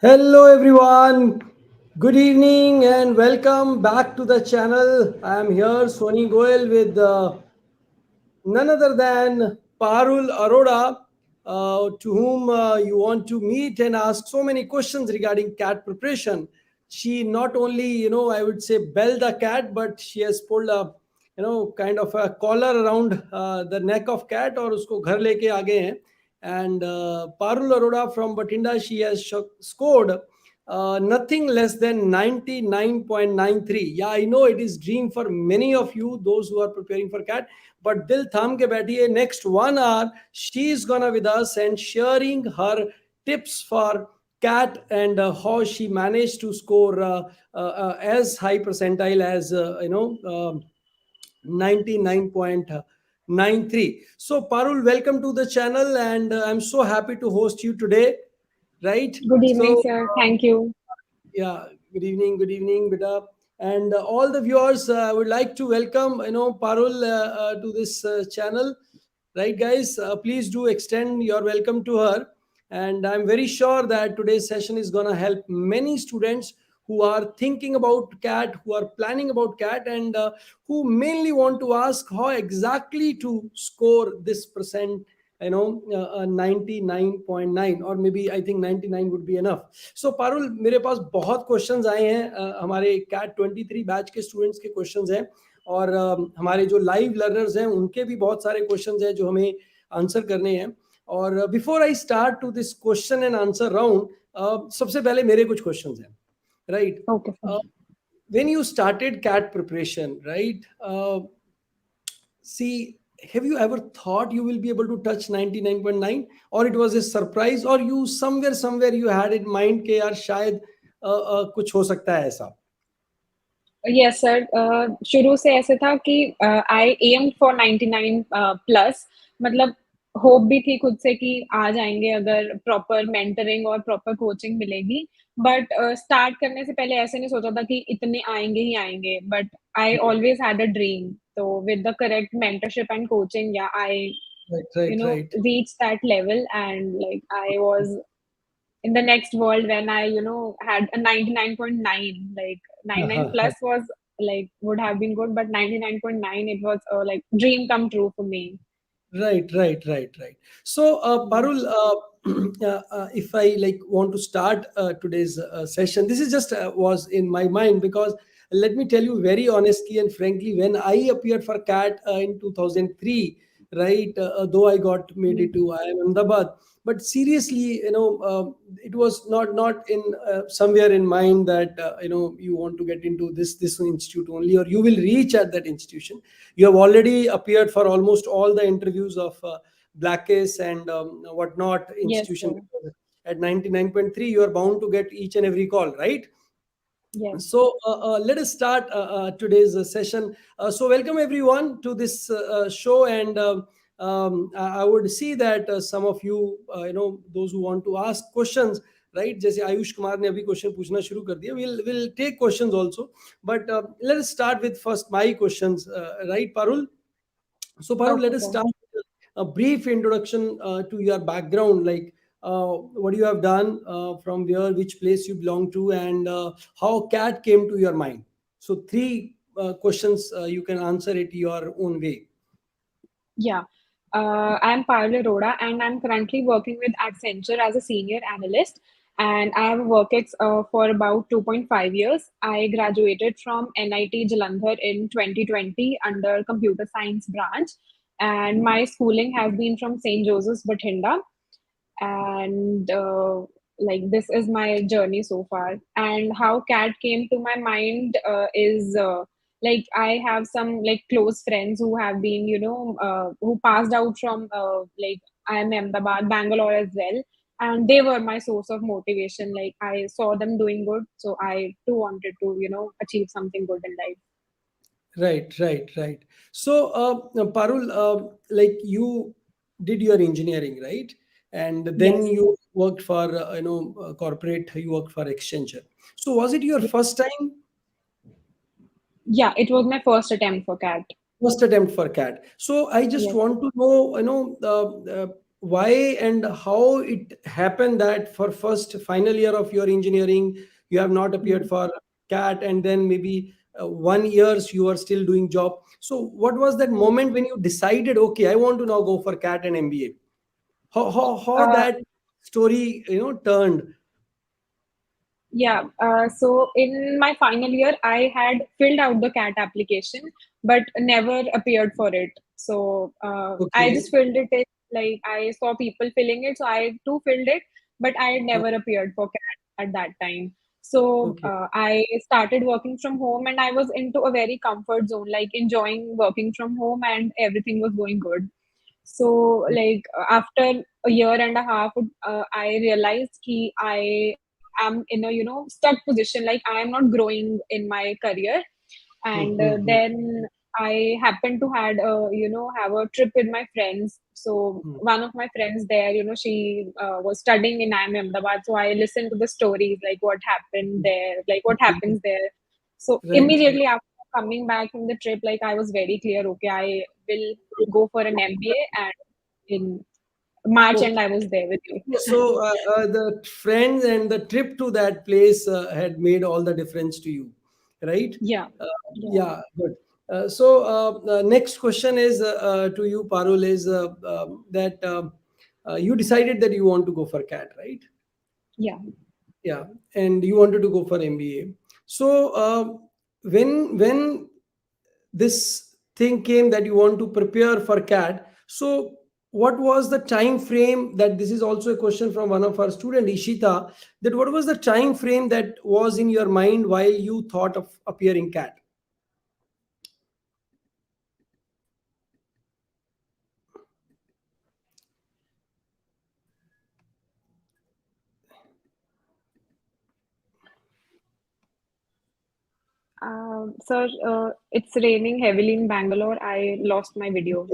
Hello everyone. Good evening and welcome back to the channel. I am here, Sony Goel, with none other than Parul Arora, to whom you want to meet and ask so many questions regarding cat preparation. She not only, I would say bell the cat, but she has pulled a, kind of a collar around the neck of cat और उसको घर लेके आ गए हैं. And Parul Arora from Bathinda, she has scored nothing less than 99.93. Yeah, I know it is dream for many of you, those who are preparing for CAT, but dil tham ke baithiye, next 1 hour she is gonna with us and sharing her tips for cat and how she managed to score as high percentile as 99.93. So Parul, welcome to the channel, and I'm so happy to host you today, right? Good evening, So sir. Thank you. yeah, good evening, beta. And all the viewers, I would like to welcome, Parul to this channel, right, guys? Please do extend your welcome to her. And I'm very sure that today's session is going to help many students who are thinking about CAT, who are planning about CAT, and who mainly want to ask how exactly to score this percent, 99.9, or maybe I think 99 would be enough. So Parul, मेरे पास बहुत questions आए हैं, हमारे cat 23 batch के students के questions हैं, और हमारे जो लाइव लर्नर्स हैं उनके भी बहुत सारे क्वेश्चंस हैं जो हमें आंसर करने हैं. और before I start to this question and answer round, सबसे पहले मेरे कुछ क्वेश्चंस हैं, right? Okay, sir. When you started CAT preparation, right? See, have you ever thought you will be able to touch 99.9, or it was a surprise, or you somewhere you had in mind कि यार शायद कुछ हो सकता है ऐसा? Yes, sir. शुरू से ऐसे था कि I aimed for 99 plus. मतलब होप भी थी खुद से कि आ जाएंगे अगर प्रॉपर मेंटरिंग और प्रॉपर कोचिंग मिलेगी. बट स्टार्ट करने से पहले ऐसे नहीं सोचा था कि इतने आएंगे ही आएंगे. But I always had a dream. तो with the correct mentorship and coaching, या I Right. reached that level, and like I was in the next world when I, had a 99.9. Like 99 plus was like would have been good, but 99.9, it was like dream come true for me. Right. So, Parul, if I like want to start today's session, this is just was in my mind because let me tell you very honestly and frankly, when I appeared for CAT in 2003, right, though I got made it to IIM Ahmedabad, but seriously, it was not in somewhere in mind that you want to get into this institute only, or you will reach at that institution. You have already appeared for almost all the interviews of Black Ace and whatnot Yes, institution. sir. At 99.3, you are bound to get each and every call, right? Yes. So let us start today's session. So welcome everyone to this show, and I would see that some of you, those who want to ask questions, right? जैसे आयुष कुमार ने अभी question पूछना शुरू कर दिया. We'll take questions also, but let us start with first my questions, right, Parul? So Parul, let Okay, us sir. start with a brief introduction to your background, like what you have done, from where, which place you belong to, and how CAT came to your mind. So three questions, you can answer it your own way. Yeah. I'm Parul Arora, and I'm currently working with Accenture as a senior analyst. And I have worked for about 2.5 years. I graduated from NIT Jalandhar in 2020 under computer science branch. And my schooling has been from St. Joseph's, Bathinda. And like this is my journey so far. And how CAT came to my mind is like I have some like close friends who have been, who passed out from like I am Ahmedabad, Bangalore as well. And they were my source of motivation. Like I saw them doing good, so I too wanted to, achieve something good in life. Right. So, Parul, like you did your engineering, right? And then Yes. you worked for, corporate, you worked for Accenture. So, was it your first time? Yeah, it was my first attempt for CAT. First attempt for CAT. So I just Yes. want to know, why and how it happened that for first final year of your engineering you have not appeared Mm. for CAT, and then maybe 1 years you are still doing job. So what was that moment when you decided, okay, I want to now go for CAT and MBA? How Uh, that story turned? Yeah, so in my final year, I had filled out the CAT application, but never appeared for it. So I Okay. just filled it in, like I saw people filling it, so I too filled it, but I had uh, never appeared for CAT at that time. So okay. I started working from home, and I was into a very comfort zone, like enjoying working from home, and everything was going good. So, like after a year and a half, I realized that I am in a stuck position. Like I am not growing in my career, and Mm-hmm. then I happened to had have a trip with my friends. So one of my friends there, she was studying in IIM Ahmedabad. So I listened to the stories, like what happened there, like what happens there. So Right, right. immediately after coming back from the trip, like I was very clear, okay, I will go for an MBA, and in March end Okay. I was there with you. So the friends and the trip to that place had made all the difference to you, right? Yeah, Uh, yeah, yeah, good. The next question is to you, Parul, is that you decided that you want to go for CAT, right? yeah. Yeah, and you wanted to go for MBA. So when this thing came that you want to prepare for CAT, so what was the time frame? That this is also a question from one of our student Ishita, that what was the time frame that was in your mind while you thought of appearing CAT? Sir, it's raining heavily in Bangalore. I lost my video.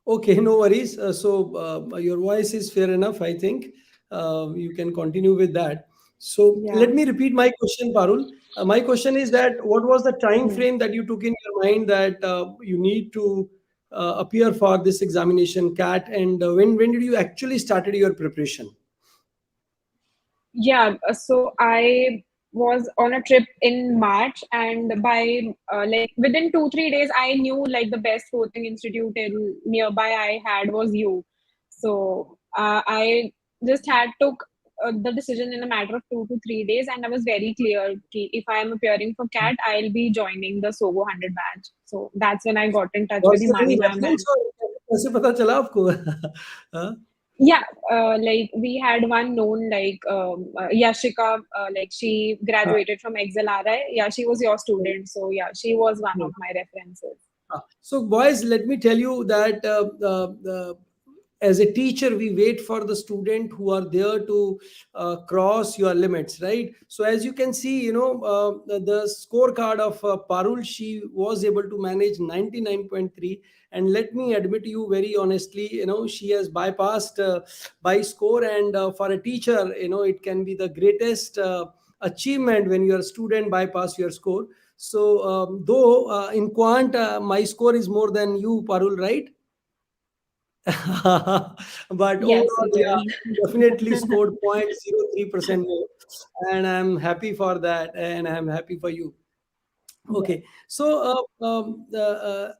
Okay, no worries. Your voice is fair enough, I think. You can continue with that. So Yeah. let me repeat my question, Parul. My question is that what was the time Hmm. frame that you took in your mind that you need to appear for this examination, CAT, and when did you actually started your preparation? Yeah, so I was on a trip in March, and by like within 2 3 days, I knew like the best coaching institute in nearby I had was you. So I just had took the decision in a matter of 2 to 3 days, and I was very clear कि if I am appearing for CAT, I'll be joining the SoGo 100 batch. So that's when I got in touch with Personally Himani ma'am. reference or कैसे पता चला आपको? हाँ? Yeah, like we had one known like Yashika, like she हाँ, graduated from XLRI. Yeah, she was your student, so yeah, she was one हाँ. of my references. So, boys, let me tell you that as a teacher, we wait for the student who are there to cross your limits, right? So, as you can see, the scorecard of Parul, she was able to manage 99.3. And let me admit you very honestly, she has bypassed by score. And for a teacher, it can be the greatest achievement when your student bypass your score. So, though in quant, my score is more than you, Parul, right? But Yes, overall, it yeah, is. definitely scored 0.03% more. And I'm happy for that. And I'm happy for you. Yeah. Okay. So, the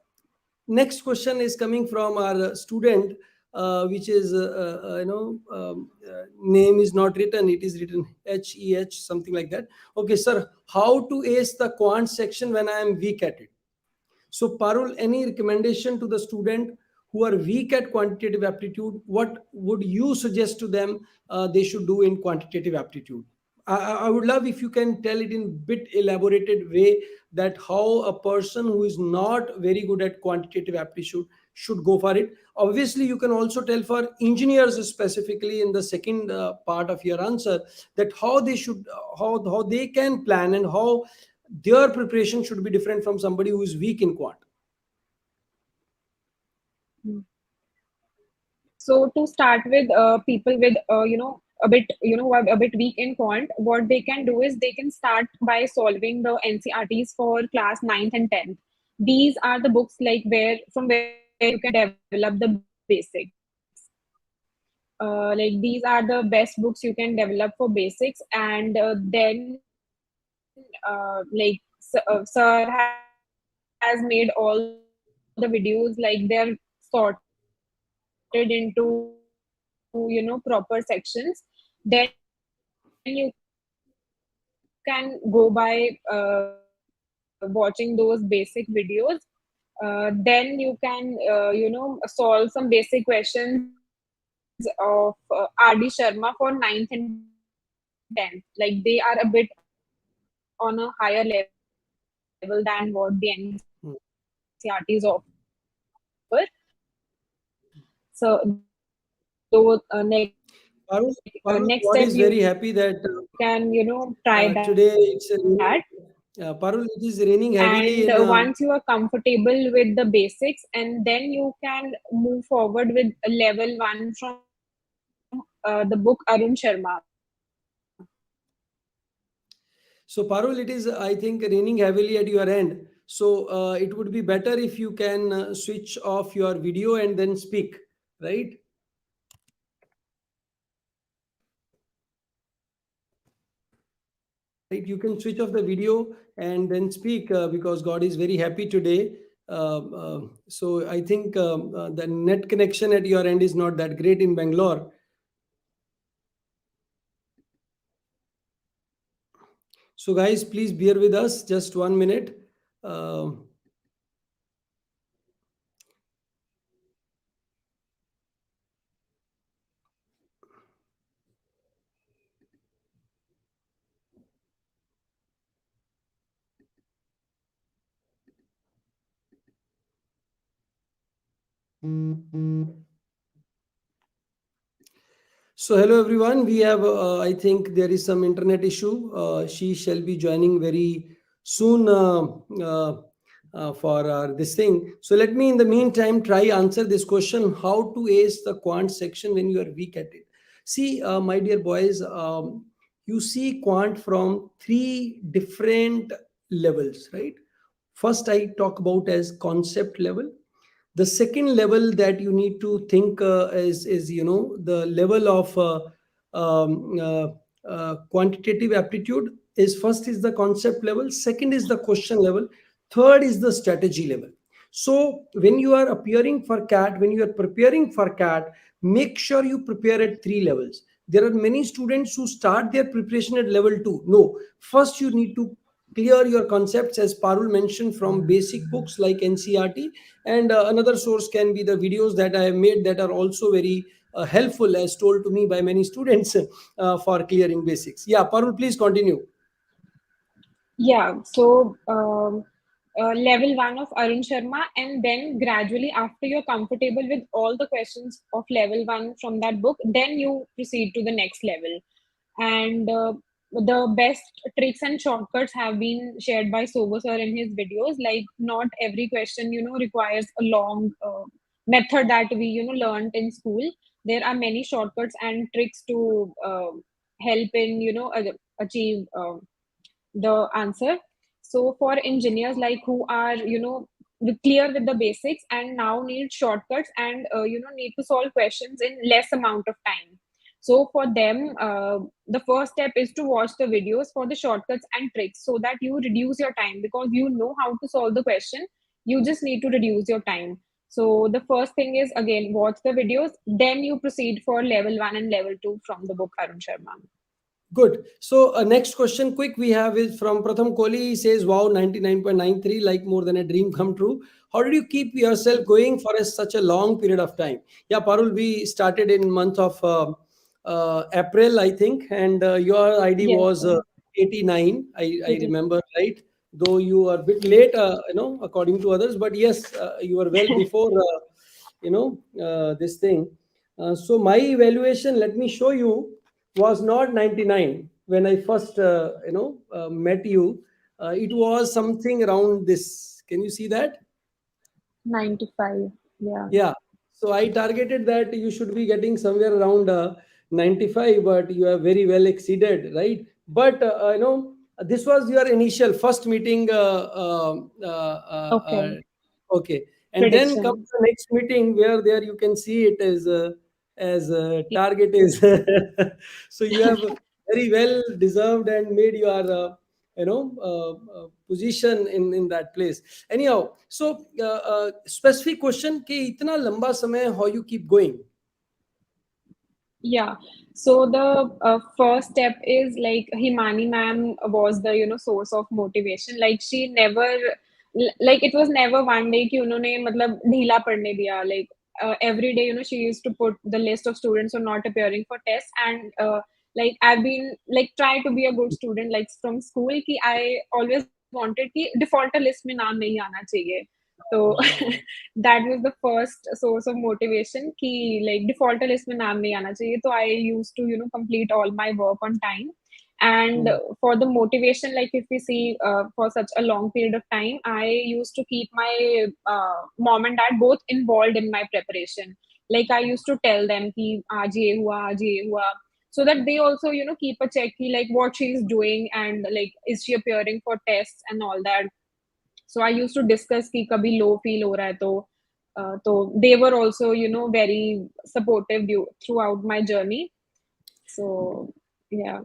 next question is coming from our student, which is, name is not written. It is written HEH, something like that. Okay, sir, how to ace the quant section when I am weak at it? So, Parul, any recommendation to the student who are weak at quantitative aptitude? What would you suggest to them they should do in quantitative aptitude? I would love if you can tell it in bit elaborated way that how a person who is not very good at quantitative aptitude should go for it. Obviously, you can also tell for engineers specifically in the second part of your answer that how they should how they can plan and how their preparation should be different from somebody who is weak in quant. So to start with, people with a bit who are a bit weak in quant, what they can do is they can start by solving the NCRTs for class ninth and 10th. These are the books like where from where you can develop the basics. like these are the best books you can develop for basics. And then sir has made all the videos, like they're sorted into proper sections. Then you can go by watching those basic videos. Then you can solve some basic questions of RD Sharma for ninth and 10th. Like they are a bit on a higher level than what the NCERT is offering. So Parul, next step Parul, you God is very can happy that try that. today it's raining. Parul, it is raining And heavily in. once you are comfortable with the basics, and then you can move forward with level 1 from the book Arun Sharma. So, Parul, it is, I think, raining heavily at your end. So, it would be better if you can switch off your video and then speak, right? Right, you can switch off the video and then speak because God is very happy today. So, I think the net connection at your end is not that great in Bangalore. So, guys, please bear with us just 1 minute. Uh, So, hello everyone. We have, I think there is some internet issue. She shall be joining very soon for this thing. So, let me in the meantime try answer this question: how to ace the quant section when you are weak at it? See, my dear boys, you see quant from three different levels, right? First, I talk about as concept level. The second level that you need to think is the level of quantitative aptitude. Is first is the concept level, second is the question level, third is the strategy level. So when you are appearing for cat, when you are preparing for cat, make sure you prepare at three levels. There are many students who start their preparation at level 2. No, first you need to clear your concepts, as Parul mentioned, from basic books like NCRT, and another source can be the videos that I have made that are also very helpful, as told to me by many students, for clearing basics. Yeah, Parul, please continue. Yeah, so level 1 of Arun Sharma, and then gradually, after you're comfortable with all the questions of level 1 from that book, then you proceed to the next level. And the best tricks and shortcuts have been shared by SoGo sir in his videos. Like, not every question, requires a long method that we, learned in school. There are many shortcuts and tricks to help in, achieve. The answer. So for engineers like who are clear with the basics and now need shortcuts and need to solve questions in less amount of time. So for them, the first step is to watch the videos for the shortcuts and tricks so that you reduce your time, because you know how to solve the question. You just need to reduce your time. So the first thing is, again, watch the videos, then you proceed for level 1 and level 2 from the book Arun Sharma. Good. So, next question, quick, we have is from Pratham Kohli. He says, "Wow, 99.93, like more than a dream come true. How did you keep yourself going for such a long period of time?" Yeah, Parul, we started in month of April, I think, and your ID Yes, was sir. 89. I 80. remember right. Though you are a bit late, according to others, but yes, you were well before, this thing. So my evaluation, let me show you, was not 99 when I first met you. It was something around this. Can you see that? 95. Yeah. Yeah. So I targeted that you should be getting somewhere around 95, but you have very well exceeded, right? But this was your initial first meeting. Okay. Okay, and then comes Prediction. the next meeting where there you can see it is. as target is. So you have very well deserved and made your position in that place. Anyhow, so specific question कि इतना लंबा समय how you keep going. Yeah. So the first step is like Himani ma'am was the source of motivation. Like she never like it was never one day कि उन्होंने मतलब ढीला पड़ने दिया. Like every day she used to put the list of students who are not appearing for tests, and like I've been like try to be a good student like from school कि I always wanted कि defaulter list में नाम नहीं आना चाहिए. So that was the first source of motivation कि like defaulter list में नाम नहीं आना चाहिए. So I used to complete all my work on time. And Hmm. for the motivation, like if we see for such a long period of time, I used to keep my mom and dad both involved in my preparation. Like I used to tell them कि आज ये हुआ, so that they also keep a check कि like what she is doing, and like is she appearing for tests and all that. So I used to discuss कि कभी low feel हो रहा है तो they were also very supportive throughout my journey. So yeah.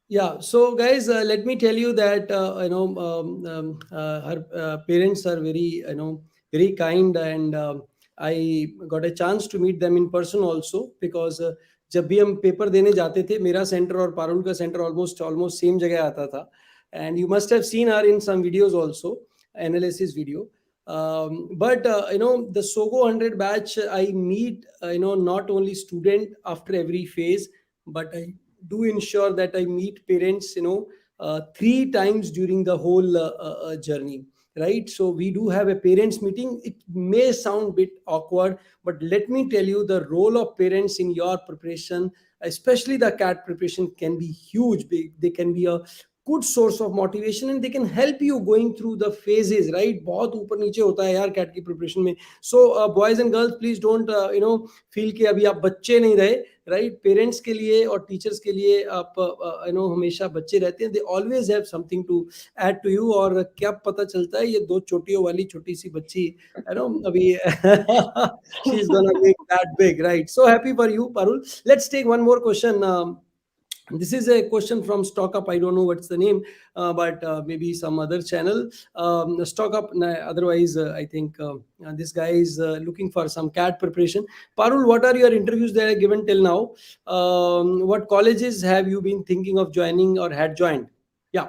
Yeah, so guys, let me tell you that her parents are very very kind, and I got a chance to meet them in person also, because जब भी हम paper देने जाते थे, मेरा centre और पारुल का centre almost almost same जगह आता था. And you must have seen her in some videos also, analysis video. But the SoGo 100 batch, I meet not only student after every phase, but I do ensure that I meet parents, 3 times during the whole journey. Right. So we do have a parents meeting. It may sound bit awkward, but let me tell you, the role of parents in your preparation, especially the CAT preparation, can be huge. They can be a good source of motivation, and they can help you going through the phases. Right. बहुत ऊपर नीचे होता है यार CAT की preparation में. So boys and girls, please don't feel कि अभी आप बच्चे नहीं रहे. राइट. पेरेंट्स के लिए और टीचर्स के लिए आप हमेशा बच्चे रहते हैं. They always have something to add to you. और क्या पता चलता है, ये 2 चोटियों वाली छोटी सी बच्ची अभी she is gonna make that big. Right. So happy for you, Parul. Let's take one more question. This is a question from Stock Up. I don't know what's the name, but maybe some other channel. Stock Up. Otherwise, I think this guy is looking for some CAT preparation. Parul, what are your interviews that are given till now? What colleges have you been thinking of joining or had joined? Yeah.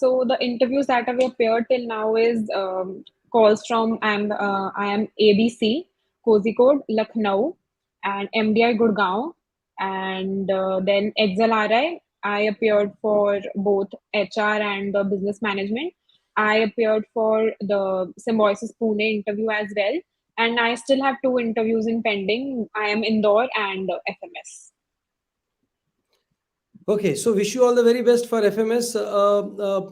So the interviews that have appeared till now is calls from I am ABC, Kozhikode, Lucknow, and MDI Gurgaon, and then XLRI. I appeared for both HR and business management. I appeared for the Symbiosis Pune interview as well, and I still have 2 interviews in pending. I am Indore and FMS. Okay, so wish you all the very best for FMS.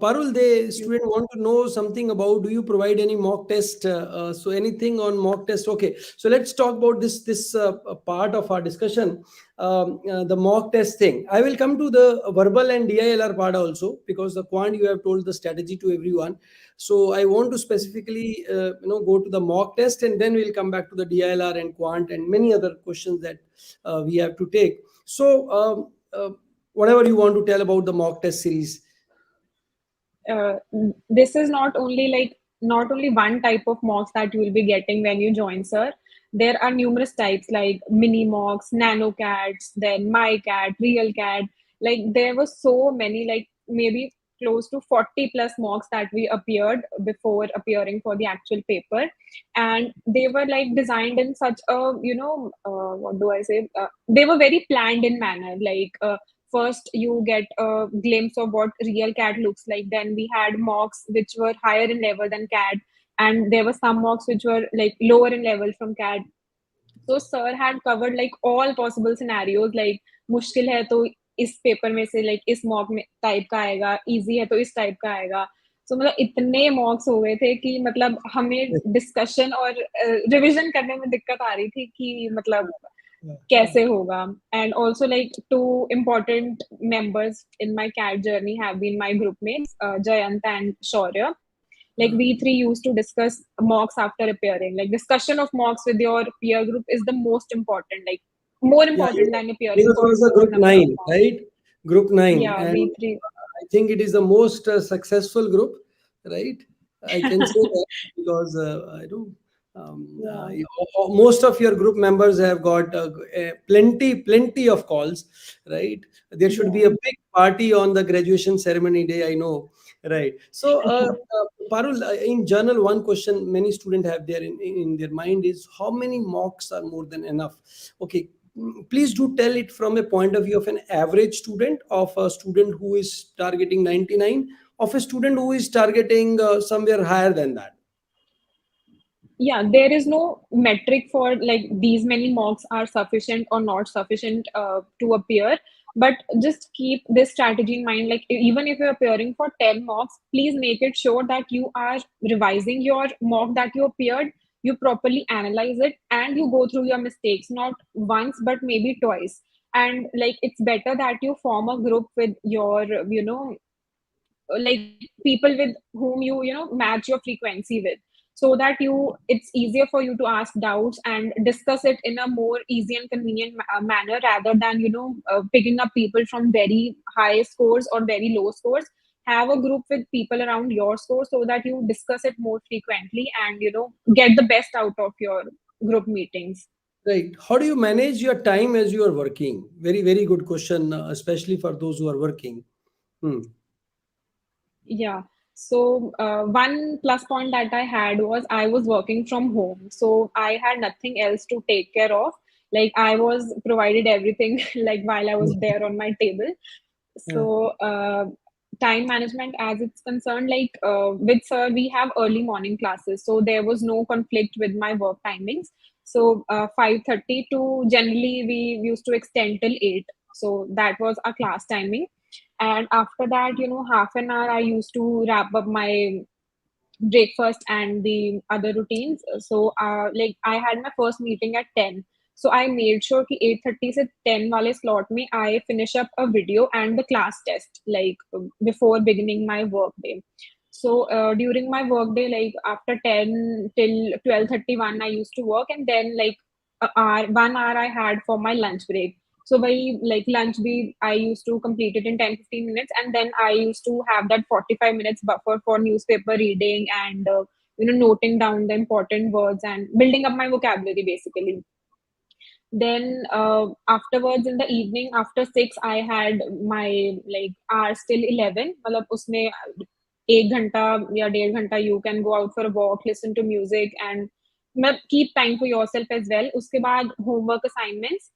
Parul, the student want to know something about, do you provide any mock test? So anything on mock test? Okay, so let's talk about this part of our discussion, the mock test thing. I will come to the verbal and DILR part also, because the quant you have told the strategy to everyone. So I want to specifically go to the mock test, and then we'll come back to the DILR and quant and many other questions that we have to take. So whatever you want to tell about the mock test series. uh, this is not only one type of mocks that you will be getting when you join, sir. There are numerous types like mini mocks, nano cats, then my cat, real cat. Like there were so many, like maybe close to 40 plus mocks that we appeared before appearing for the actual paper, and they were like designed in such a what do I say, they were very planned in manner. Like first you get a glimpse of what real cat looks like, then we had mocks which were higher in level than cat, and there were some mocks which were like lower in level from cat. So sir had covered like all possible scenarios, like मुश्किल है तो इस paper में से like इस mock में type का आएगा, इजी है तो इस टाइप का आएगा. So मतलब इतने मॉक्स हो गए थे कि मतलब हमें डिस्कशन और रिवीजन करने में दिक्कत आ रही थी कि मतलब कैसे होगा. And also like 2 important members in my cat journey have been my group mates, Jayant and Shaurya. Like we three used to discuss mocks after appearing. Like discussion of mocks with your peer group is the most important, like more Yeah, important than appearing yours for was a more group number of nine, mocks. right? Group nine, Yeah, and we three. I think it is the most successful group, right? I can say that because I do. Yeah. Most of your group members have got plenty of calls, right? There should be Yeah. a big party on the graduation ceremony day. I know, right? So, Parul, in general, one question many students have there in their mind is how many mocks are more than enough? Okay, please do tell it from a point of view of an average student, of a student who is targeting 99, of a student who is targeting somewhere higher than that. Yeah, there is no metric for like these many mocks are sufficient or not sufficient to appear. But just keep this strategy in mind. Like even if you're appearing for 10 mocks, please make it sure that you are revising your mock that you appeared, you properly analyze it, and you go through your mistakes, not once but maybe twice. And like it's better that you form a group with your, like people with whom you match your frequency with, so that it's easier for you to ask doubts and discuss it in a more easy and convenient manner, rather than picking up people from very high scores or very low scores. Have a group with people around your score so that you discuss it more frequently and get the best out of your group meetings. Right. How do you manage your time as you are working? Very, very good question, especially for those who are working. Hmm. Yeah. So one plus point that I had was I was working from home, so I had nothing else to take care of. Like I was provided everything like while I was there on my table. Yeah. So time management as it's concerned, like with sir we have early morning classes, so there was no conflict with my work timings. So 5:30 to generally we used to extend till 8. So that was our class timing, and after that half an hour I used to wrap up my breakfast and the other routines. So like I had my first meeting at 10, so I made sure कि 8:30 से 10 वाले slot में I finish up a video and the class test, like before beginning my work day. So during my work day, like after 10 till 12:31 I used to work, and then like a hour 1 hour I had for my lunch break. So by like lunch be I used to complete it in 10-15 minutes, and then I used to have that 45 minutes buffer for newspaper reading and noting down the important words and building up my vocabulary basically. Then afterwards in the evening after 6 I had my like hours till 11, मतलब उसमें 1 घंटा या 1.5 घंटा you can go out for a walk, listen to music, and keep time for yourself as well. उसके बाद homework assignments,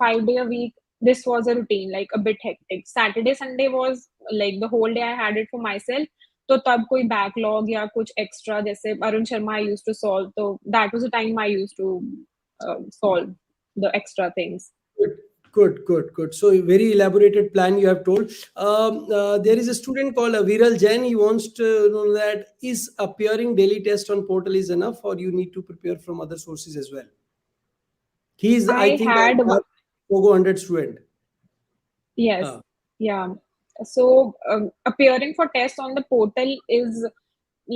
5 day a week. This was a routine, like a bit hectic. Saturday Sunday was like the whole day I had it for myself. तो तब कोई backlog या कुछ extra जैसे Arun Sharma I use to solve, तो that was the time I use to solve the extra things. Good, good. So a very elaborated plan you have told. There is a student called Viral Jain. He wants to know that is appearing daily test on portal is enough, or you need to prepare from other sources as well. He is, I I think, had a SoGo 100 student. Yes, Uh, yeah. So appearing for tests on the portal is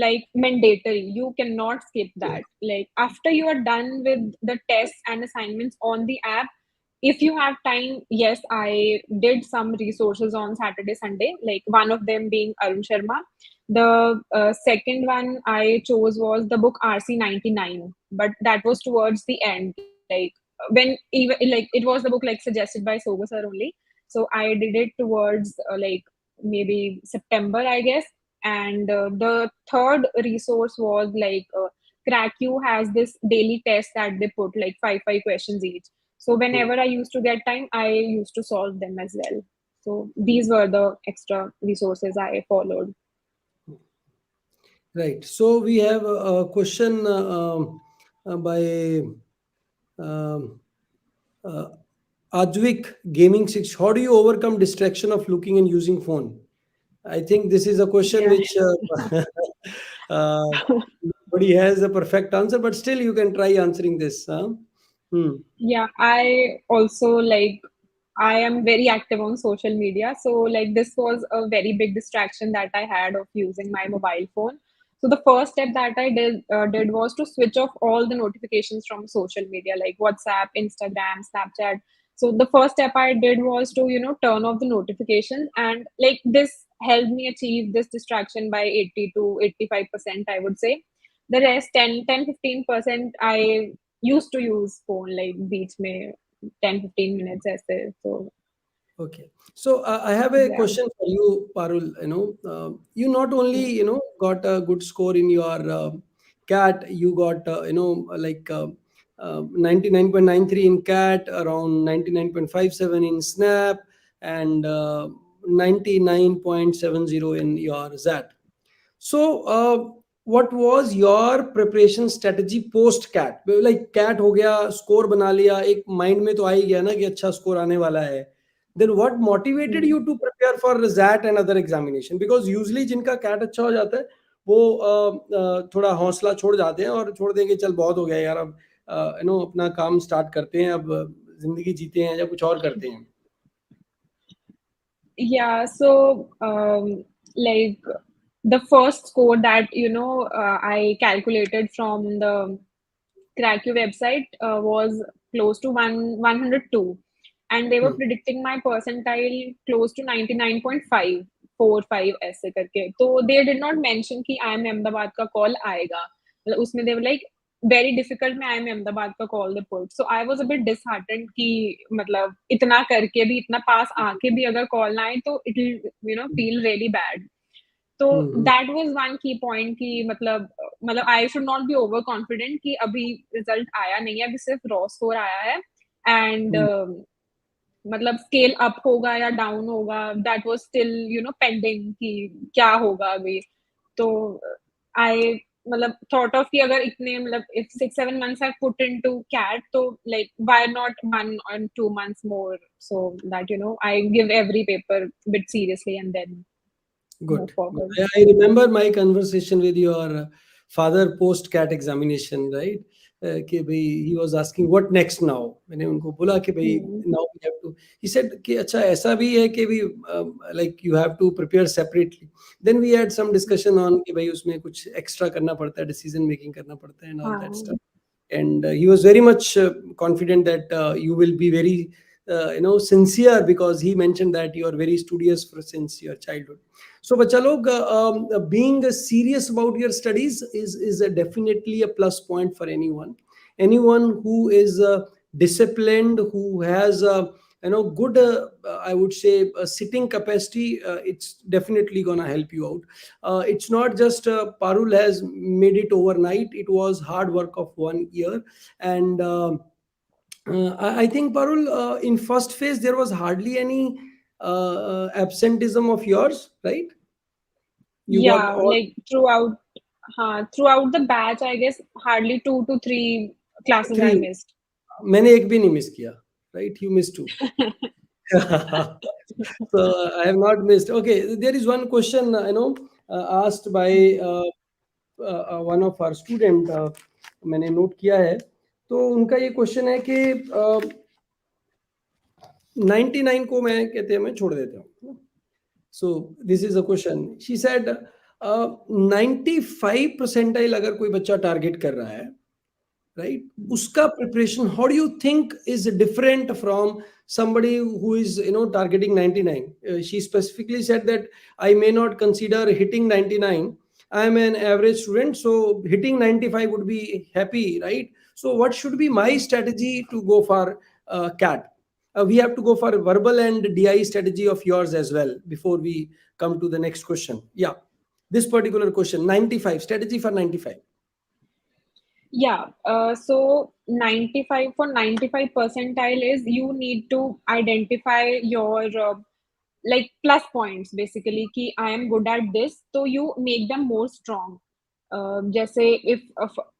like mandatory. You cannot skip that. Like after you are done with the tests and assignments on the app, if you have time, yes, I did some resources on Saturday, Sunday, like one of them being Arun Sharma. The second one I chose was the book RC 99, but that was towards the end, like when even like it was the book like suggested by Sogo sir only. So I did it towards like maybe September, I guess. And the third resource was like CrackU has this daily test that they put like five questions each. So whenever I used to get time, I used to solve them as well. So these were the extra resources I followed. right. So we have a question by um, uh, Advik Gaming 6. How do you overcome distraction of looking and using phone? I think this is a question Yeah. which uh, nobody has a perfect answer, but still you can try answering this. Huh? Hmm. Yeah, I also like I am very active on social media. So like this was a very big distraction that I had of using my mobile phone. So the first step that I did was to switch off all the notifications from social media like WhatsApp, Instagram, Snapchat. So the first step I did was to turn off the notifications, and like this helped me achieve this distraction by 80 to 85%, I would say. The rest 10-15% I used to use phone like beach mein 10-15 minutes ऐसे. So Okay. So I have a yeah. question for you, Parul. You not only got a good score in your CAT, you got 99.93 in CAT, around 99.57 in SNAP, and 99.70 in your ZAT. So, what was your preparation strategy post CAT? Like CAT हो गया, score बना लिया, एक mind में तो आ ही गया ना कि अच्छा score आने वाला है. Then what motivated Hmm. you to prepare for ZAT and other examination? Because usually जिनका CAT अच्छा हो जाता है, वो थोड़ा हौसला छोड़ जाते हैं और छोड़ देंगे, चल बहुत हो गया यार, अब अपना काम स्टार्ट करते हैं, अब जिंदगी जीते हैं या कुछ और करते हैं. Yeah, so like the first score that I calculated from the Cracky website was close to 102, and they were Hmm. predicting my percentile close to 99.545 ऐसे करके. तो they did not mention कि IIM अहमदाबाद का call आएगा. मतलब उसमें they were like very difficult में IIM Ahmedabad का call they put. So I was a bit disheartened कि मतलब इतना करके भी इतना पास आके भी अगर call ना आए तो it will feel really bad. तो Hmm. दैट वाज वन की पॉइंट कि मतलब I should not be over confident कि अभी रिजल्ट आया नहीं है, अभी सिर्फ रॉ स्कोर आया है एंड Hmm. मतलब स्केल अप होगा या डाउन होगा दैट वाज स्टिल पेंडिंग कि क्या होगा अभी. तो आई मतलब थॉट ऑफ कि अगर इतने मतलब if 6-7 months I put into CAT तो like why not 1 or 2 months more so that I give every paper bit seriously and then move Good. Good. forward. I remember my conversation with your father post CAT examination, right? कि भाई he was asking what next now. मैंने उनको बोला कि भाई Hmm. now we have to. He said कि अच्छा ऐसा भी है कि भी like you have to prepare separately. Then we had some discussion on कि भाई उसमें कुछ extra करना पड़ता है, decision making करना पड़ता है and all that stuff. हाँ. And he was very much confident that you will be very sincere, because he mentioned that you are very studious since your childhood. So बच्चा लोग, being serious about your studies is definitely a plus point for anyone who is disciplined, who has good I would say sitting capacity. It's definitely gonna help you out. It's not just Parul has made it overnight. It was hard work of 1 year. And I think Parul, in first phase there was hardly any absenteeism of yours, right? You got Yeah, all like throughout the batch, I guess hardly 2 to 3 classes I three. missed. मैंने एक भी नहीं miss किया, right? You missed two. So I have not missed. Okay, there is one question asked by one of our student. मैंने note किया है. तो उनका ये question है कि 99 को मैं कहते हैं मैं छोड़ देता हूँ. So this is a question. She said 95 percentile अगर कोई बच्चा टारगेट कर रहा है, right, uska preparation, how do you think is different from somebody who is targeting 99? She specifically said that I may not consider hitting 99. I am an average student, so hitting 95 would be happy, right? So what should be my strategy to go for CAT? We have to go for verbal and DI strategy of yours as well before we come to the next question. Yeah, this particular question, 95 strategy for 95. Yeah, so 95 for 95 percentile is you need to identify your like plus points basically कि I am good at this, so you make them more strong. जैसे if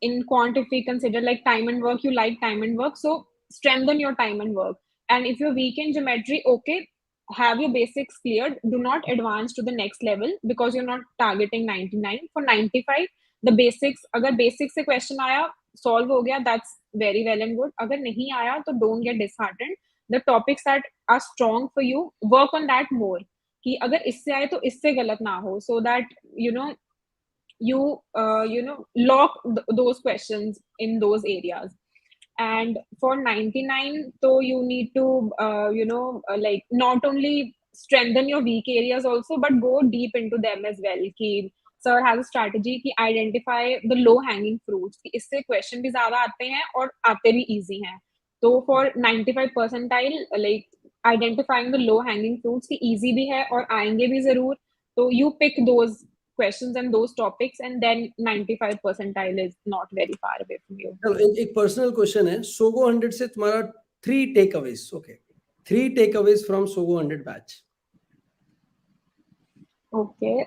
in quant if we consider like time and work, you like time and work, so strengthen your time and work. And if you're weak in geometry, okay, have your basics cleared. Do not advance to the next level because you're not targeting 99. For 95, the basics, अगर basics से question आया solve हो गया, that's very well and good. अगर नहीं आया तो don't get disheartened. The topics that are strong for you, work on that more. कि अगर इससे आए तो इससे गलत ना हो, so that you know you lock those questions in those areas. And for 99, so you need to like not only strengthen your weak areas also, but go deep into them as well. Ki sir has a strategy कि identify the low hanging fruits, कि इससे question भी ज़्यादा आते हैं और आते भी easy हैं. तो for 95 percentile, like identifying the low hanging fruits कि easy भी है और आएंगे भी ज़रूर, तो you pick those questions and those topics, and then 95 percentile is not very far away from you. चलो एक पर्सनल क्वेश्चन है, सोगो 100 से तुम्हारा 3 takeaways. Okay, 3 takeaways from Sogou 100 batch. Okay,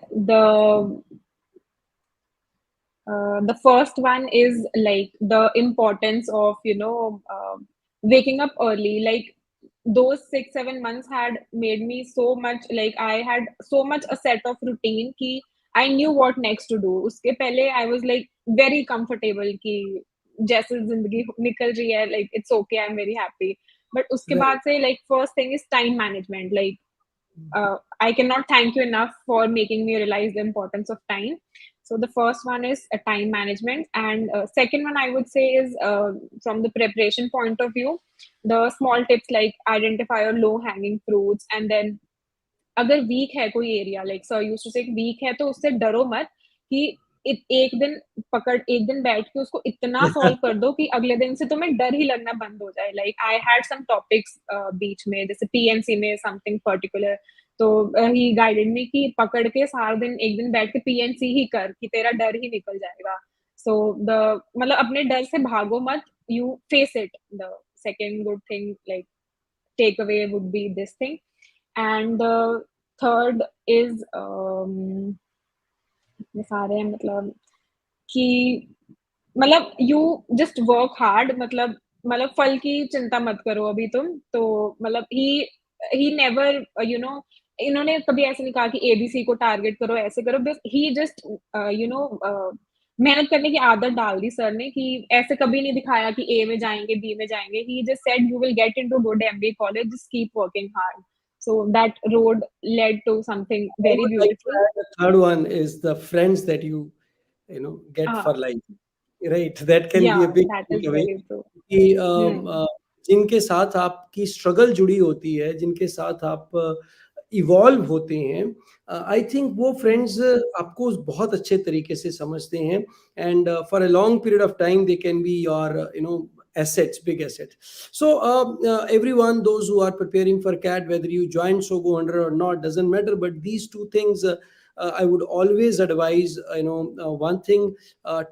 the first one is like the importance of waking up early. Like those 6-7 months had made me so much, like I had so much a set of routine ki I knew what next to do. Uske pehle I was like very comfortable ki जैसे जिंदगी निकल रही है, like it's okay, I'm very happy. But उसके बाद से like first thing is time management. Like I cannot thank you enough for making me realize the importance of time. So the first one is time management, and second one I would say is from the preparation point of view, the small tips like identify your low hanging fruits, and then अगर weak है कोई area, like sir used to say weak है, तो उससे डरो मत कि एक दिन बैठ के उसको इतना सॉल्व कर दो कि अगले दिन से तुम्हें डर ही लगना बंद हो जाए. Like I had some topics बीच में, जैसे पीएनसी में समथिंग पर्टिकुलर, तो ही गाइडेड मी कि पकड़ के सारा दिन एक दिन बैठ के पीएनसी ही कर कि तेरा डर ही निकल जाएगा. सो द मतलब अपने डर से भागो मत, you face it. The second good thing like take away would be this thing. And the third is सारे मतलब कि मतलब you just work hard. मतलब फल की चिंता मत करो अभी तुम. तो मतलब he never इन्होंने कभी ऐसे नहीं कहा कि एबीसी को टारगेट करो, ऐसे करो. बस he just मेहनत करने की आदत डाल दी सर ने, कि ऐसे कभी नहीं दिखाया कि ए में जाएंगे, बी में जाएंगे. He just said you will get into good MBA college, just keep working hard. So that road led to something I very would like to beautiful. add the third one is the friends that you get for life, right? That can be a Yeah, big that is takeaway. very true. कि Hmm. जिनके साथ आपकी struggle जुड़ी होती है, जिनके साथ आप इवॉल्व होते हैं, आई थिंक वो फ्रेंड्स आपको बहुत अच्छे तरीके से समझते हैं, and for a long period of time they can be your assets, big asset. So everyone, those who are preparing for CAT, whether you join SoGo 100 or not, doesn't matter, but these two things I would always advise. One thing,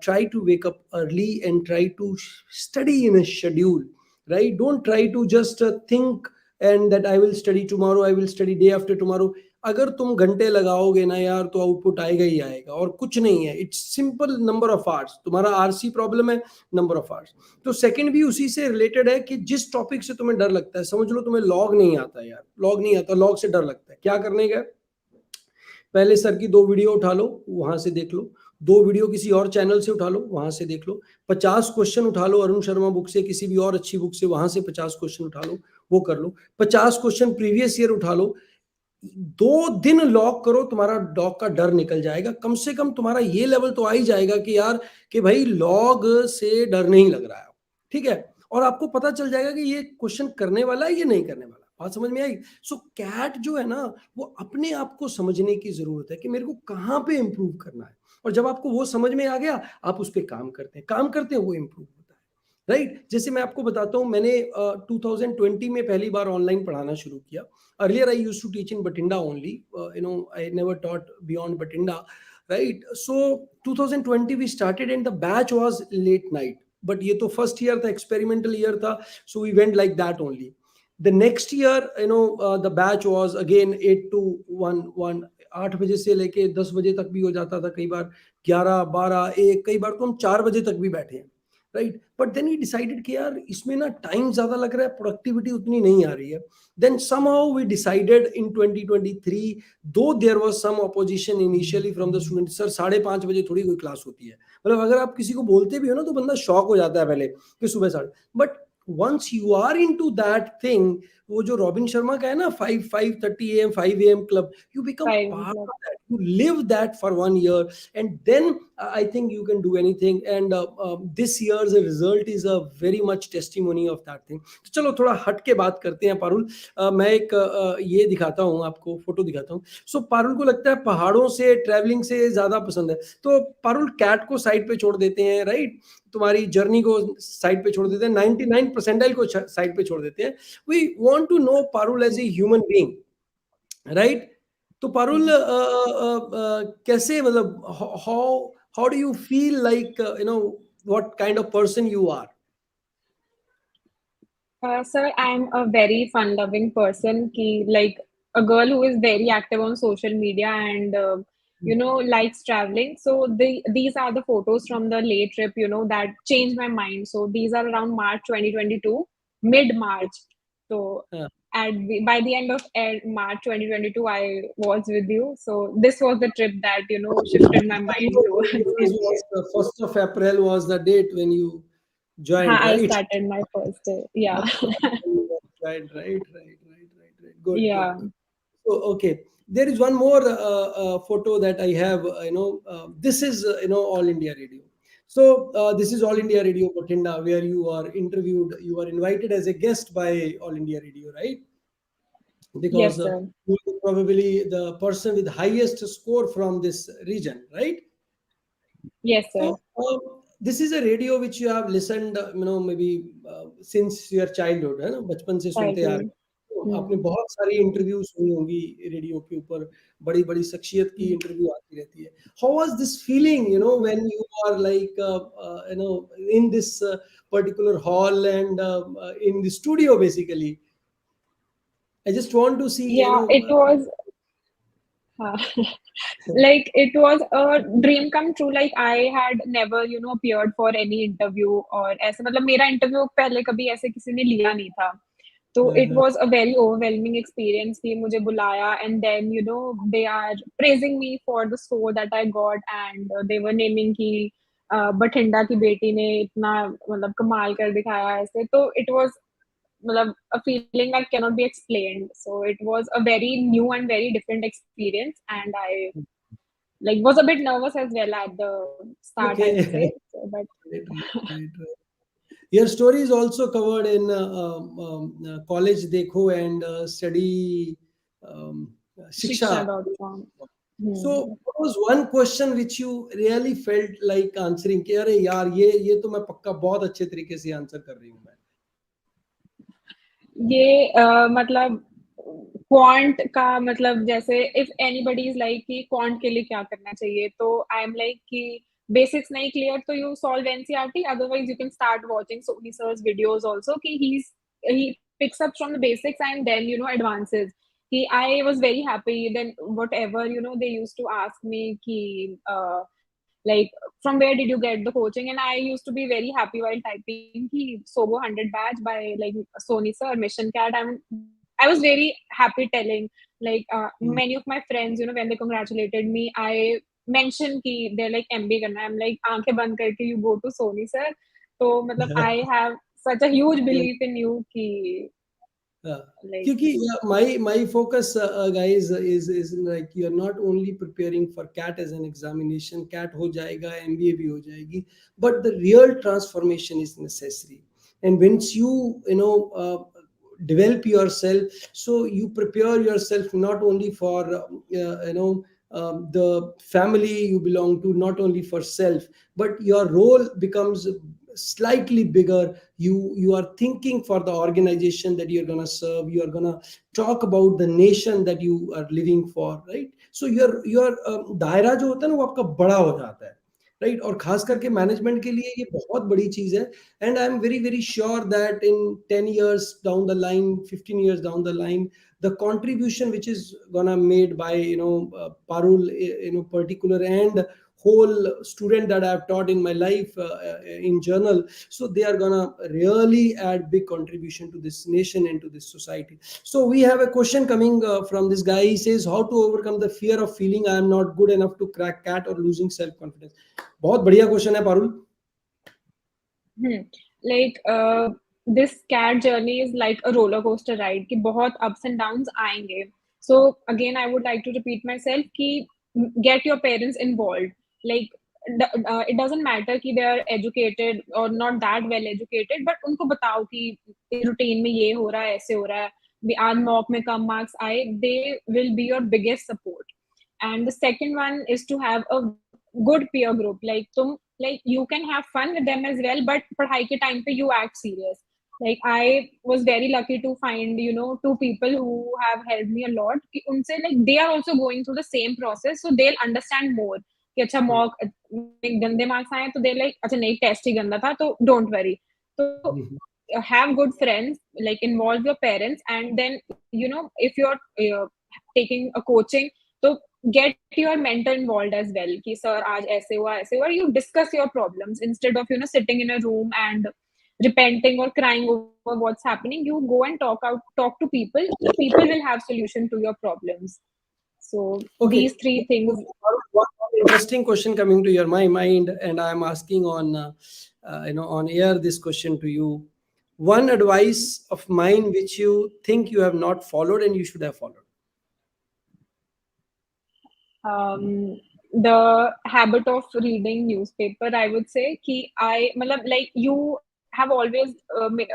try to wake up early and try to study in a schedule, right? Don't try to just think and that I will study tomorrow, I will study day after tomorrow. अगर तुम घंटे लगाओगे ना यार, तो output आएगा ही आएगा, और कुछ नहीं है. It's simple number of hours. तुम्हारा आरसी प्रॉब्लम है, नंबर ऑफ आवर्स. तो सेकंड भी उसी से रिलेटेड है कि जिस टॉपिक से तुम्हें डर लगता है, समझ लो तुम्हें लॉग नहीं आता यार, लॉग नहीं आता, लॉग से डर लगता है, क्या करने का? पहले सर की 2 वीडियो उठा लो, वहां से देख लो. 2 वीडियो किसी और चैनल से उठा लो, वहां से देख लो. 50 क्वेश्चन उठा लो अरुण शर्मा बुक से, किसी भी और अच्छी बुक से, वहां से 50 क्वेश्चन उठा लो, वो कर लो. 50 क्वेश्चन प्रीवियस ईयर उठा लो. 2 दिन लॉक करो, तुम्हारा लॉग का डर निकल जाएगा. कम से कम तुम्हारा ये लेवल तो आ ही जाएगा कि यार, कि भाई लॉग से डर नहीं लग रहा है, ठीक है. और आपको पता चल जाएगा कि ये क्वेश्चन करने वाला है, ये नहीं करने वाला. बात समझ में आई? सो कैट जो है ना, वो अपने आप को समझने की जरूरत है कि मेरे को कहाँ पे इंप्रूव करना है. और जब आपको वो समझ में आ गया, आप उस पर काम करते हैं वो इंप्रूव होता है, राइट? जैसे मैं आपको बताता हूँ, मैंने 2020 में पहली बार ऑनलाइन पढ़ाना शुरू किया. Earlier I used to teach in Bathinda only. I never taught beyond Bathinda, right? So 2020 we started and the batch was late night. But ये तो first year था, experimental year था, so we went like that only. The next year, the batch was again 8 to 1, 8 बजे से लेके 10 बजे तक भी हो जाता था, कई बार 11, 12, 1, कई बार तो हम 4 बजे तक भी बैठे हैं, right? But then we decided कि यार इसमें ना टाइम ज्यादा लग रहा है, प्रोडक्टिविटी उतनी नहीं आ रही है. Then somehow we decided in 2023, though there was some opposition initially from the students, sir 5:30 बजे थोड़ी कोई क्लास होती है. मतलब अगर आप किसी को बोलते भी हो ना, तो बंदा शॉक हो जाता है पहले कि सुबह 5:30. But once you are into that thing, वो जो रॉबिन शर्मा का है ना 5:30 AM 5 AM club, you become Five part o'clock. of that, you live that for 1 year, and then I think you can do anything. And this year's result is a very much testimony of that thing. तो चलो थोड़ा हट के बात करते हैं पारुल। मैं एक ये दिखाता हूँ आपको, फोटो दिखाता हूँ। सो पारुल को लगता है पहाड़ों से ट्रैवलिंग से ज्यादा पसंद है, तो पारुल कैट को साइड पे छोड़ देते हैं, राइट? तुम्हारी जर्नी को साइड पे छोड़ देते हैं, 99 परसेंटाइल को साइड पे छोड़ देते हैं। We want to know Parul as a human being, right? तो पारुल Hmm. कैसे, मतलब how do you feel like what kind of person you are? Sir, I'm a very fun-loving person. Like a girl who is very active on social media and likes traveling. So these are the photos from the late trip, that changed my mind. So these are around March 2022, mid-March. So by the end of March 2022, I was with you. So this was the trip that shifted my mind towards India. The 1st of April was the date when you joined, I right? started my first day. Yeah, Right. Good, good, yeah. good. So, okay, there is one more photo that I have. This is All India Radio. So this is All India Radio Bathinda, where you are interviewed. You are invited as a guest by All India Radio, right? Because Yes, sir. you are probably the person with highest score from this region, right? Yes, So sir. this is a radio which you have listened, maybe since your childhood, है ना, बचपन से सुनते आ रहे Childhood. हो। तो आपने Hmm. बहुत सारी इंटरव्यू सुनी होंगी रेडियो के ऊपर, बड़ी बड़ी शख्सियत की इंटरव्यू आती रहती है। How was this feeling, when you are like in this particular hall and in the studio basically? I just want to see, Yeah, it was uh, like it was a dream come true. Like I had never, appeared for any interview or ऐसे मतलब मेरा interview पहले कभी ऐसे किसी ने लिया नहीं था. So it was a very overwhelming experience कि मुझे बुलाया and then they are praising me for the score that I got and they were naming कि बठिंडा की बेटी ने इतना मतलब कमाल कर दिखाया ऐसे. तो it was मतलब a feeling that cannot be explained. So it was a very new and very different experience and I like was a bit nervous as well at the start, I would okay. say. So, but Right. Your story is also covered in College Dekho and Study Shiksha. shiksha.com. So, Hmm. what was one question which you really felt like answering? कि अरे यार ये तो मैं पक्का बहुत अच्छे तरीके से आंसर कर रही हूँ मैं। ये मतलब क्वांट का मतलब जैसे इफ एनीबॉडी इज लाइक कि क्वांट के लिए क्या करना चाहिए तो आई एम लाइक कि बेसिक्स नहीं क्लियर तो you solve NCERT otherwise you can start watching Soni sir's videos also कि he picks up from the basics and then advances. I was very happy then whatever they used to ask me ki like from where did you get the coaching, and I used to be very happy while typing ki SoGo 100 badge by like Sony sir, MissionCAT. I was very happy telling like many of my friends when they congratulated me I mentioned ki they're like MBA karna. I'm like aankhein band karke you go to Sony sir. So matlab I have such a huge belief in you ki हाँ, like क्योंकि my focus guys is like you are not only preparing for CAT as an examination, CAT हो जाएगा, MBA भी हो जाएगी, but the real transformation is necessary. And once develop yourself, so you prepare yourself not only for the family you belong to, not only for self, but your role becomes slightly bigger. You are thinking for the organization that you're going to serve, you are going to talk about the nation that you are living for, right? So your दायरा जो होता है ना वो आपका बड़ा हो जाता है, राइट? और खास करके मैनेजमेंट के लिए ये बहुत बड़ी चीज है. And I am very very sure that in 10 years down the line, 15 years down the line, the contribution which is gonna made by Parul particular and whole student that I have taught in my life in journal, so they are gonna really add big contribution to this nation and to this society. So we have a question coming from this guy. He says, how to overcome the fear of feeling I am not good enough to crack CAT or losing self confidence? बहुत बढ़िया question है Parul. like this cat journey is like a roller coaster ride कि बहुत ups and downs आएंगे. So again, I would like to repeat myself कि get your parents involved. Like it doesn't matter कि they are educated or not that well educated, but उनको बताओ कि routine में ये हो रहा है, ऐसे हो रहा है. आज mock में कम marks आए, they will be your biggest support. And the second one is to have a good peer group. Like तुम like you can have fun with them as well, but पढ़ाई के time पे you act serious. Like I was very lucky to find two people who have helped me a lot. कि उनसे like they are also going through the same process, so they'll understand more. कि अच्छा mock में गंदे marks आए तो they like अच्छा नहीं test ही गंदा था तो don't worry. तो have good friends, like involve your parents, and then if you're taking a coaching, so get your mentor involved as well कि sir आज ऐसे हुआ. You discuss your problems instead of sitting in a room and repenting or crying over what's happening. You go and talk to people. People will have solution to your problems. So Okay. these three things. One interesting question coming to your my mind, and I am asking on on air this question to you. One advice of mine which you think you have not followed and you should have followed. The habit of reading newspaper, I would say कि I मतलब like you have always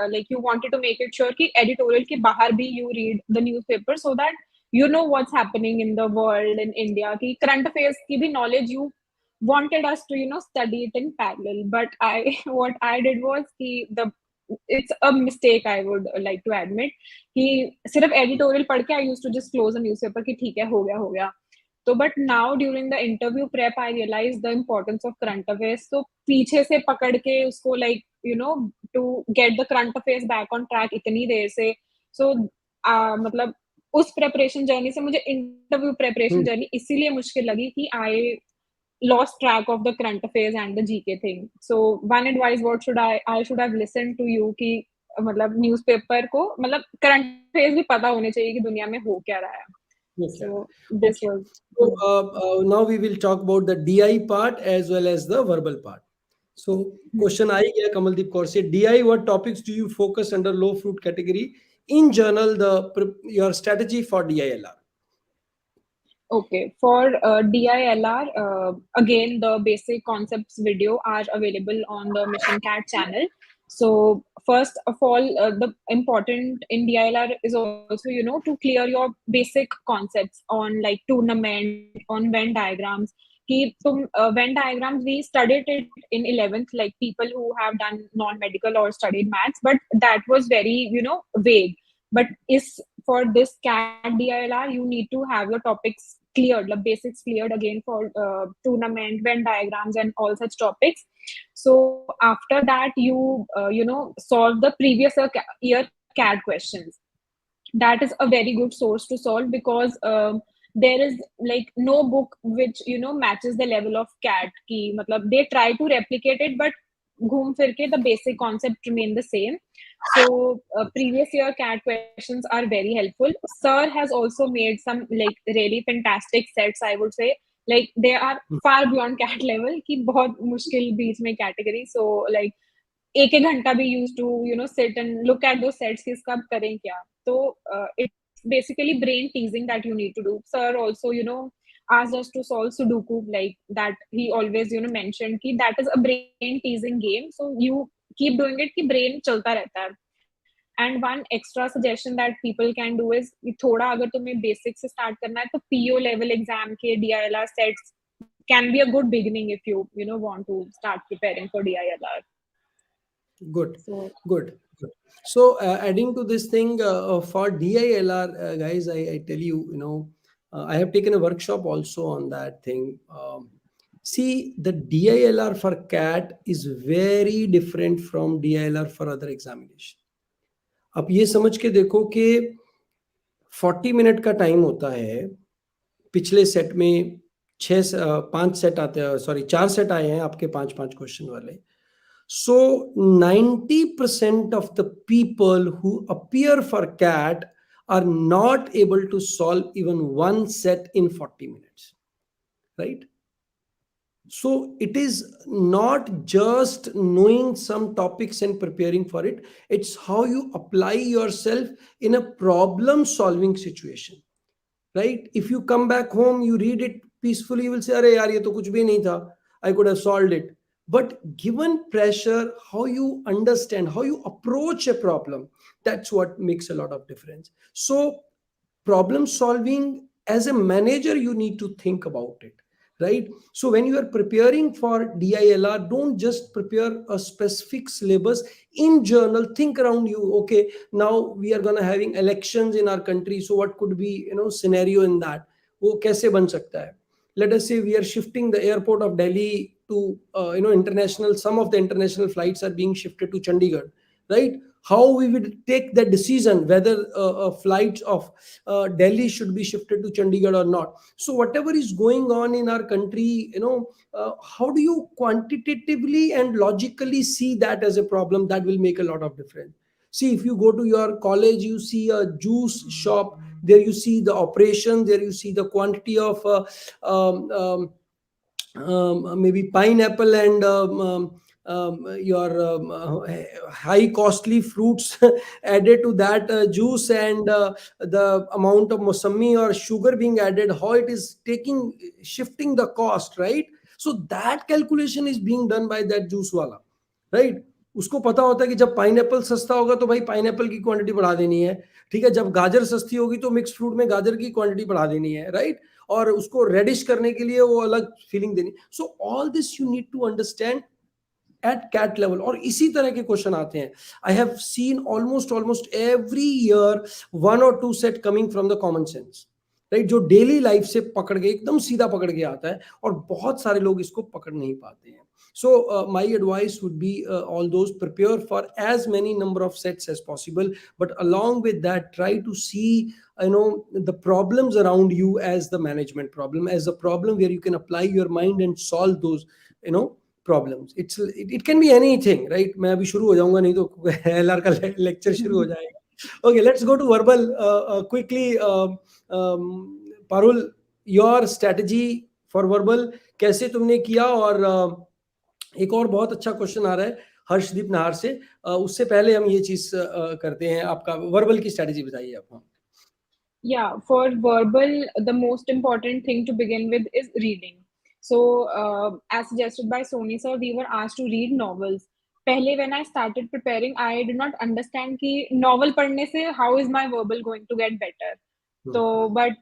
like you wanted to make it sure कि editorial के बाहर भी you read the newspaper so that you know what's happening in the world in India कि current affairs की भी knowledge you wanted us to study it in parallel. But I what I did was कि the it's a mistake I would like to admit कि सिर्फ editorial पढ़ के I used to just close a newspaper कि ठीक है हो गया. So, but now during the interview prep, I realized the importance of current affairs. So, पीछे से पकड़ के उसको like to get the current affairs back on track इतनी देर से. So, मतलब उस preparation journey से मुझे interview preparation journey इसीलिए मुश्किल लगी कि I lost track of the current affairs and the GK thing. So, one advice, what should I should have listened to you कि मतलब newspaper को मतलब current affairs भी पता होने चाहिए कि दुनिया में हो क्या रहा है. Okay. So this Okay. was. So now we will talk about the DI part as well as the verbal part. So question I gaya Kamaldeep Kaur se, DI, what topics do you focus under low fruit category? In journal, your strategy for DILR. Okay, for DILR, again, the basic concepts video are available on the MissionCAT channel. So first of all, the important in DILR is also, to clear your basic concepts on like tournament, on Venn diagrams. Venn diagrams, we studied it in 11th, like people who have done non-medical or studied maths, but that was very, vague. But is for this CAT DILR, you need to have your topics cleared, the basics cleared again for tournament, Venn diagrams, and all such topics. So after that, you solve the previous year CAT questions. That is a very good source to solve because there is like no book which matches the level of CAT. Ki, matlab, they try to replicate it, but घूम फिर के the basic concept remain the same. So previous year CAT questions are very helpful. Sir has also made some like really fantastic sets, I would say. Like they are far beyond CAT level कि बहुत मुश्किल बीच में category. So like एक एक घंटा भी use to sit and look at those sets कि इसका करें क्या. तो it's basically brain teasing that you need to do. Sir also asked us to solve Sudoku, like that he always mentioned कि that is a brain teasing game, so you keep doing it कि brain चलता रहता है. And one extra suggestion that people can do is कि थोड़ा अगर तुम्हें basic से start करना है तो PO level exam के DILR sets can be a good beginning if you want to start preparing for DILR. Good, So, good, good. So adding to this thing for DILR, guys, I tell you, I have taken a workshop also on that thing. See, the DILR for CAT is very different from DILR for other examination. आप ये समझ के देखो कि 40 minute का time होता है. पिछले सेट में 5 सेट आते हैं, सॉरी 4 सेट आए हैं आपके 5 क्वेश्चन वाले. So 90% of the people who appear for CAT are not able to solve even one set in 40 minutes, right? So it is not just knowing some topics and preparing for it, it's how you apply yourself in a problem solving situation, right? If you come back home, you read it peacefully, you will say, "Arey yaar, ye to kuch bhi nahi tha. I could have solved it." But given pressure, how you understand, how you approach a problem, that's what makes a lot of difference. So problem solving, as a manager, you need to think about it, right? So when you are preparing for DILR, don't just prepare a specific syllabus. In journal, think around you. Okay, now we are gonna having elections in our country, so what could be, scenario in that? वो कैसे बन सकता है? Let us say we are shifting the airport of Delhi to, international. Some of the international flights are being shifted to Chandigarh, right? How we would take that decision whether flights of Delhi should be shifted to Chandigarh or not. So whatever is going on in our country, how do you quantitatively and logically see that as a problem? That will make a lot of difference. See, if you go to your college, you see a juice shop, there you see the operation, there you see the quantity of um, um, maybe pineapple and your high costly fruits added to that juice, and the amount of mosambi or sugar being added, how it is taking, shifting the cost, right? So that calculation is being done by that juice wala, right? उसको पता होता है कि जब pineapple सस्ता होगा तो भाई पाइनएप्पल की क्वांटिटी बढ़ा देनी है, ठीक है? जब गाजर सस्ती होगी तो मिक्स फ्रूट में गाजर की क्वांटिटी बढ़ा देनी है, राइट? और उसको रेडिश करने के लिए वो अलग फीलिंग देनी. So all this you need to understand at CAT level. और इसी तरह के क्वेश्चन आते हैं. I have seen almost every year one और two set coming from the common sense, right? जो डेली लाइफ से पकड़ के एकदम सीधा पकड़ के आता है, और बहुत सारे लोग इसको पकड़ नहीं पाते हैं. So my advice would be, all those, prepare for as many number of sets as possible, but along with that, try to see, the problems around you as the management problem, as a problem where you can apply your mind and solve those, problems. It can be anything, right? मैं अभी शुरू हो जाऊंगा, नहीं तो LR का lecture शुरू हो जाएगा. Okay, let's go to verbal quickly. Parul, your strategy for verbal, कैसे तुमने किया? और एक और बहुत अच्छा क्वेश्चन आ रहा है हर्षदीप नाहर से. उससे पहले हम ये चीज करते हैं. आपका वर्बल की स्ट्रेटजी बताइए आप. Yeah, for verbal, the most important thing to begin with is reading. So, as suggested by Sony sir, we were asked to read novels. Pehle, when I started preparing, I did not understand कि novel पढ़ने से how is my verbal going to get better. So, but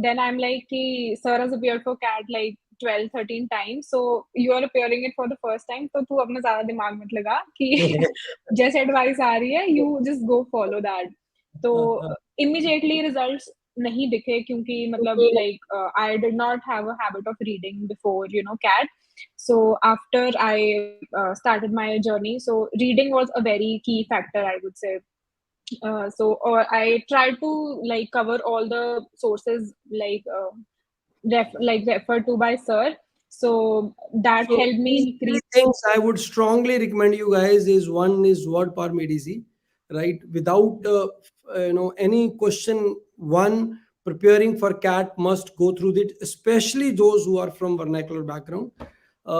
then I'm like कि sir has appeared for CAT like 12, 13 times. So, you are appearing it for the first time. तो तू अपना ज़्यादा दिमाग मत लगा कि जैसे advice आ रही है, you just go follow that. तो immediately results नहीं दिखे क्योंकि मतलब like I did not have a habit of reading before CAT. So after I started my journey, so reading was a very key factor, I would say. I tried to like cover all the sources like referred to by sir, so that So helped me these three increase. things I would strongly recommend you guys is, one is word permit easy, right? Without any question, one, preparing for CAT must go through it, especially those who are from vernacular background.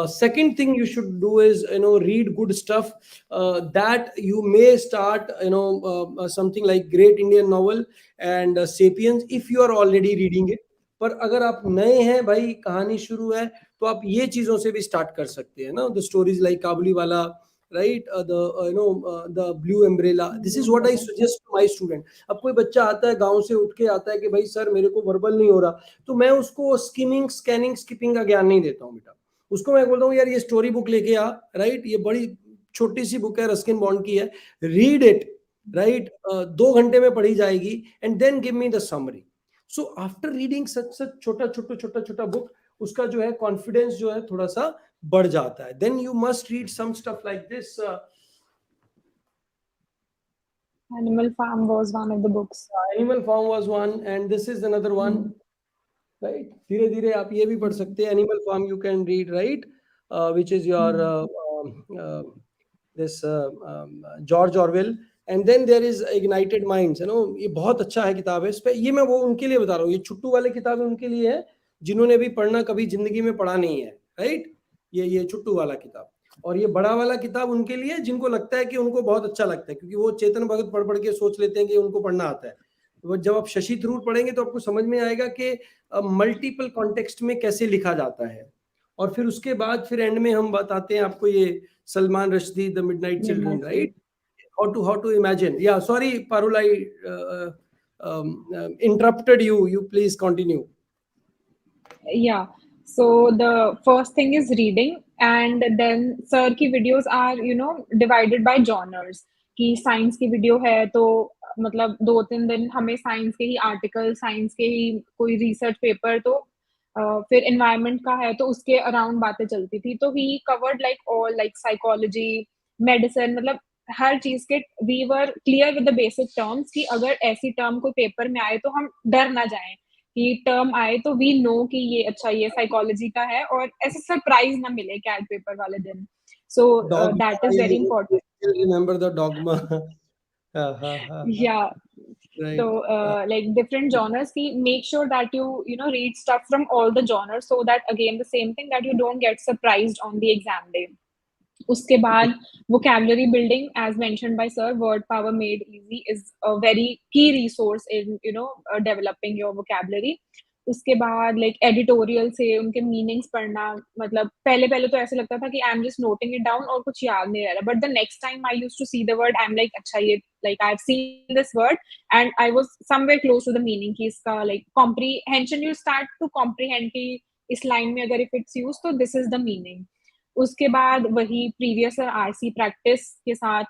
Second thing you should do is read good stuff. That you may start something like Great Indian Novel and Sapiens if you are already reading it. पर अगर आप नए हैं भाई, कहानी शुरू है, तो आप ये चीजों से भी स्टार्ट कर सकते हैं ना. The stories like Kabuliwala, right? The blue umbrella. This is what I suggest to my student. अब कोई बच्चा आता है, गांव से उठ के आता है कि भाई सर मेरे को वर्बल नहीं हो रहा, तो मैं उसको स्किमिंग, स्कैनिंग, स्किपिंग का ज्ञान नहीं देता हूँ बेटा. उसको मैं बोलता हूँ यार ये स्टोरी बुक लेके आ, राइट? ये बड़ी छोटी सी बुक है, रस्किन बॉन्ड की है, रीड इट, राइट? 2 घंटे में पढ़ी जाएगी, and then give me the summary. So after reading such such छोटा छोटा बुक, उसका जो है कॉन्फिडेंस जो है थोड़ा सा बढ़ जाता है. Then you must read some stuff like this. Animal Farm was one of the books. Animal Farm was one, and this is another one, right? धीरे धीरे आप ये भी पढ़ सकते हैं. Animal Farm you can read, right? Which is your this George Orwell. And then there is Ignited Minds, ये बहुत अच्छा है किताब है. इस पे ये मैं वो उनके लिए बता रहा हूँ, ये छुट्टू वाले किताबें उनके लिए है जिन्होंने भी पढ़ना कभी जिंदगी में पढ़ा नहीं है, राइट? ये छुट्टू वाला किताब। और ये बड़ा वाला किताब उनके लिए जिनको लगता है कि उनको बहुत अच्छा लगता है, क्योंकि वो चेतन भगत पढ़ पढ़ के सोच लेते हैं कि उनको पढ़ना आता है। वो जब आप शशि थरूर पढ़ेंगे तो आपको समझ में आएगा कि मल्टीपल कॉन्टेक्स्ट में कैसे लिखा जाता है। और फिर उसके बाद फिर एंड में हम बताते हैं आपको ये Salman Rushdie the midnight children, Midnight City. Right? how to imagine. Yeah, sorry Parul, I interrupted you. You please continue. Yeah. So the first thing is reading, and then sir की videos are divided by genres. कि science की video है तो मतलब 2-3 दिन हमें science के ही article, science के ही कोई रिसर्च पेपर, तो फिर एनवायरनमेंट का है तो उसके अराउंड बातें चलती थी। तो ही covered like all, like psychology, medicine, मतलब हर चीज के we were clear with the basic terms कि अगर ऐसी टर्म कोई पेपर में आए तो हम डर ना जाएं, कि टर्म आए तो वी नो कि ये अच्छा ये साइकोलॉजी का है और ऐसे सरप्राइज ना मिले कैट पेपर वाले दिन। सो Dogma, that is very I important. still remember the dogma. Ha, ha, ha, ha. या so Right. like different genres, ki make sure that read stuff from all the genres, so that again the same thing, that you don't get surprised on the exam day. उसके बाद vocabulary building, as mentioned by sir, word power made easy is a very key resource in developing your vocabulary. उसके बाद like editorial से उनके meanings पढ़ना, मतलब पहले पहले तो ऐसे लगता था कि I am just noting it down और कुछ याद नहीं रह रहा, but the next time I used to see the word, I am like अच्छा ये like I have seen this word and I was somewhere close to the meaning, कि इसका like comprehension, you start to comprehend कि इस line में अगर if it's use तो this is the meaning. उसके बाद वही प्रीवियस और आरसी प्रैक्टिस के साथ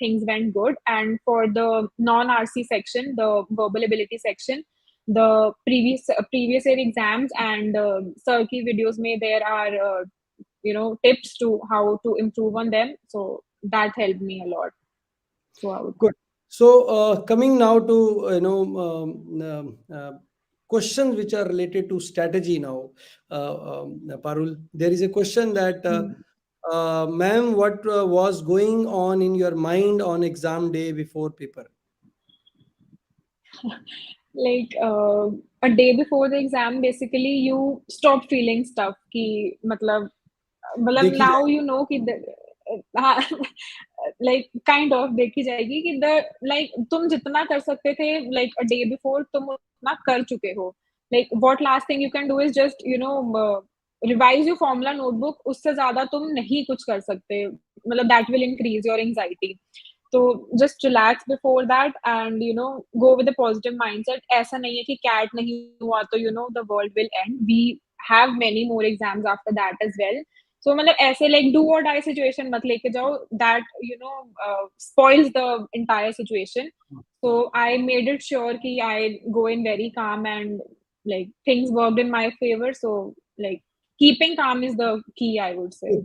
things went good, and for the non RC section, the verbal ability section, the previous year exams and sir ki videos mein there are tips to how to improve on them, so that helped me a lot. So I would Good. So coming now to questions which are related to strategy now, Parul, there is a question that ma'am, what was going on in your mind on exam day before paper? like a day before the exam, basically you stop feeling stuff ki मतलब देखी now जाए। you know कि हाँ like kind of देखी जाएगी कि the like तुम जितना कर सकते थे लाइक अ डे बिफोर तुम उतना कर चुके हो। Like what last thing you can do is just revise your formula notebook, उससे ज्यादा तुम नहीं कुछ कर सकते, मतलब that will increase your anxiety. तो just relax before that and go with a positive mindset. ऐसा नहीं है कि कैट नहीं हुआ तो the world will end, we have many more exams after that as well. So मतलब ऐसे like do or die situation मत लेके जाओ, that spoils the entire situation. So I made it sure कि I go in very calm and like things worked in my favor, so like keeping calm is the key, I would say.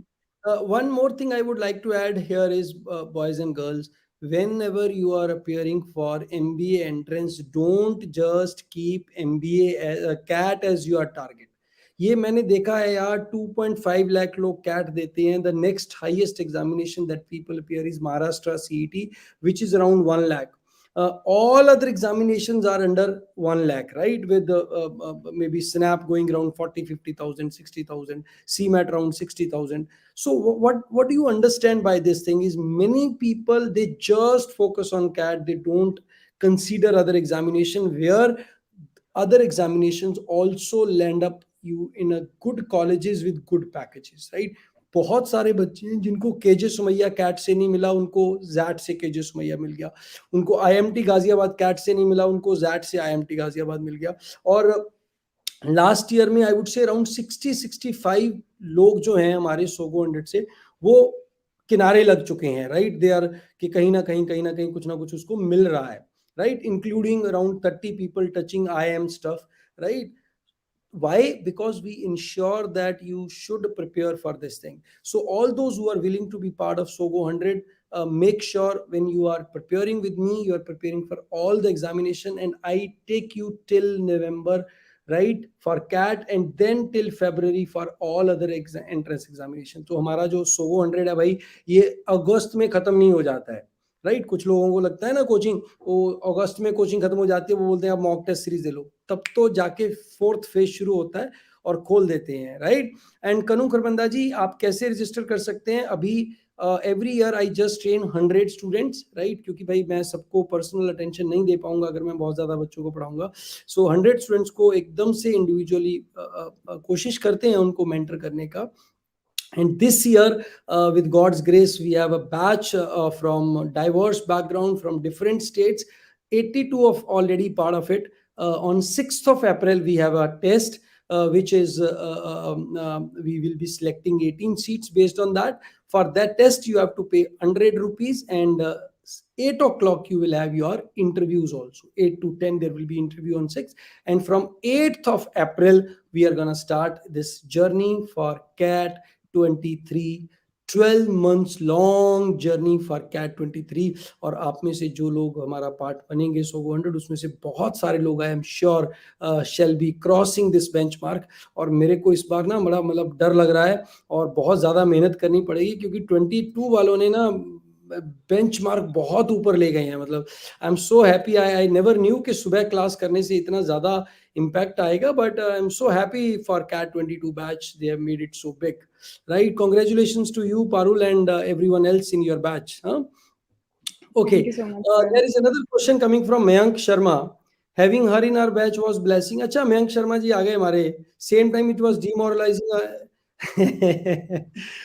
One more thing I would like to add here is, boys and girls, whenever you are appearing for MBA entrance, don't just keep MBA as a CAT as your target. ये मैंने देखा है यार, 2.5 लाख लोग cat देते हैं। The next highest examination that people appear is Maharashtra CET, which is around 1 lakh. All other examinations are under 1 lakh, right? With maybe snap going around 40, 50,000, 60,000, CMAT around 60,000. So what do you understand by this thing is, many people, they just focus on CAT, they don't consider other examination, where other examinations also land up you in a good colleges with good packages, right? बहुत सारे बच्चे हैं जिनको KJ Sumaiya cat से नहीं मिला, उनको jet से केजे सुमैया मिल गया। उनको आईएमटी गाजियाबाद कैट से नहीं मिला, उनको जैट से आईएमटी गाजियाबाद मिल गया। और लास्ट ईयर में आई वुड से अराउंड 60-65 लोग जो हैं हमारे सोगो 100 से, वो किनारे लग चुके हैं, राइट? दे आर कि कहीं ना कहीं कुछ ना कुछ उसको मिल रहा है, right? Including around 30 people touching I am stuff, right? Why? Because we ensure that you should prepare for this thing. So all those who are willing to be part of SoGo 100, make sure when you are preparing with me, you are preparing for all the examination, and I take you till November, right, for CAT, and then till February for all other entrance examination. तो हमारा जो SoGo 100 है भाई, ये अगस्त में खत्म नहीं हो जाता है, राइट? कुछ लोगों को लगता है ना कोचिंग, वो अगस्त में कोचिंग खत्म हो जाती है, वो बोलते हैं आप मॉक टेस्ट सीरीज दे लो, तब तो जाके फोर्थ फेज शुरू होता है। और खोल देते हैं, राइट। एंड कनू खरबंदा जी, आप कैसे रजिस्टर कर सकते हैं? अभी every year I just train 100 students, right, क्योंकि भाई मैं सबको पर्सनल अटेंशन नहीं दे पाऊंगा अगर मैं बहुत ज़्यादा बच्चों को पढ़ाऊंगा। सो 100 स्टूडेंट्स को एकदम से इंडिविजुअली कोशिश करते हैं उनको मेंटर करने का। And this year, with God's grace, we have a batch from diverse background from different states. 82 of already part of it. On 6th of April, we have a test, which is we will be selecting 18 seats based on that. For that test, you have to pay 100 rupees, and 8 o'clock you will have your interviews also. 8 to 10 there will be interview on 6th, and from 8th of April we are going to start this journey for CAT 23, 12 months long journey for CAT 23। और आप में से जो लोग हमारा part बनेंगे SoGo 100, उसमें से बहुत सारे लोग I am sure shall be crossing this benchmark. और मेरे को इस बार ना बड़ा मतलब डर लग रहा है और बहुत ज़्यादा मेहनत करनी पड़ेगी, क्योंकि 22 वालों ने ना बेंचमार्क बहुत ऊपर ले गए हैं। मतलब I am so happy, I never knew कि सुबह क्लास करने से इतना ज़्यादा impact आएगा, but I'm so happy for CAT 22 batch. They have made it so big, right? Congratulations to you, Parul, and everyone else in your batch. Huh? Okay. Thank you so much, sir. There is another question coming from Mayank Sharma. Having her in our batch was blessing. अच्छा, Mayank Sharma जी आ गए हमारे same time. It was demoralizing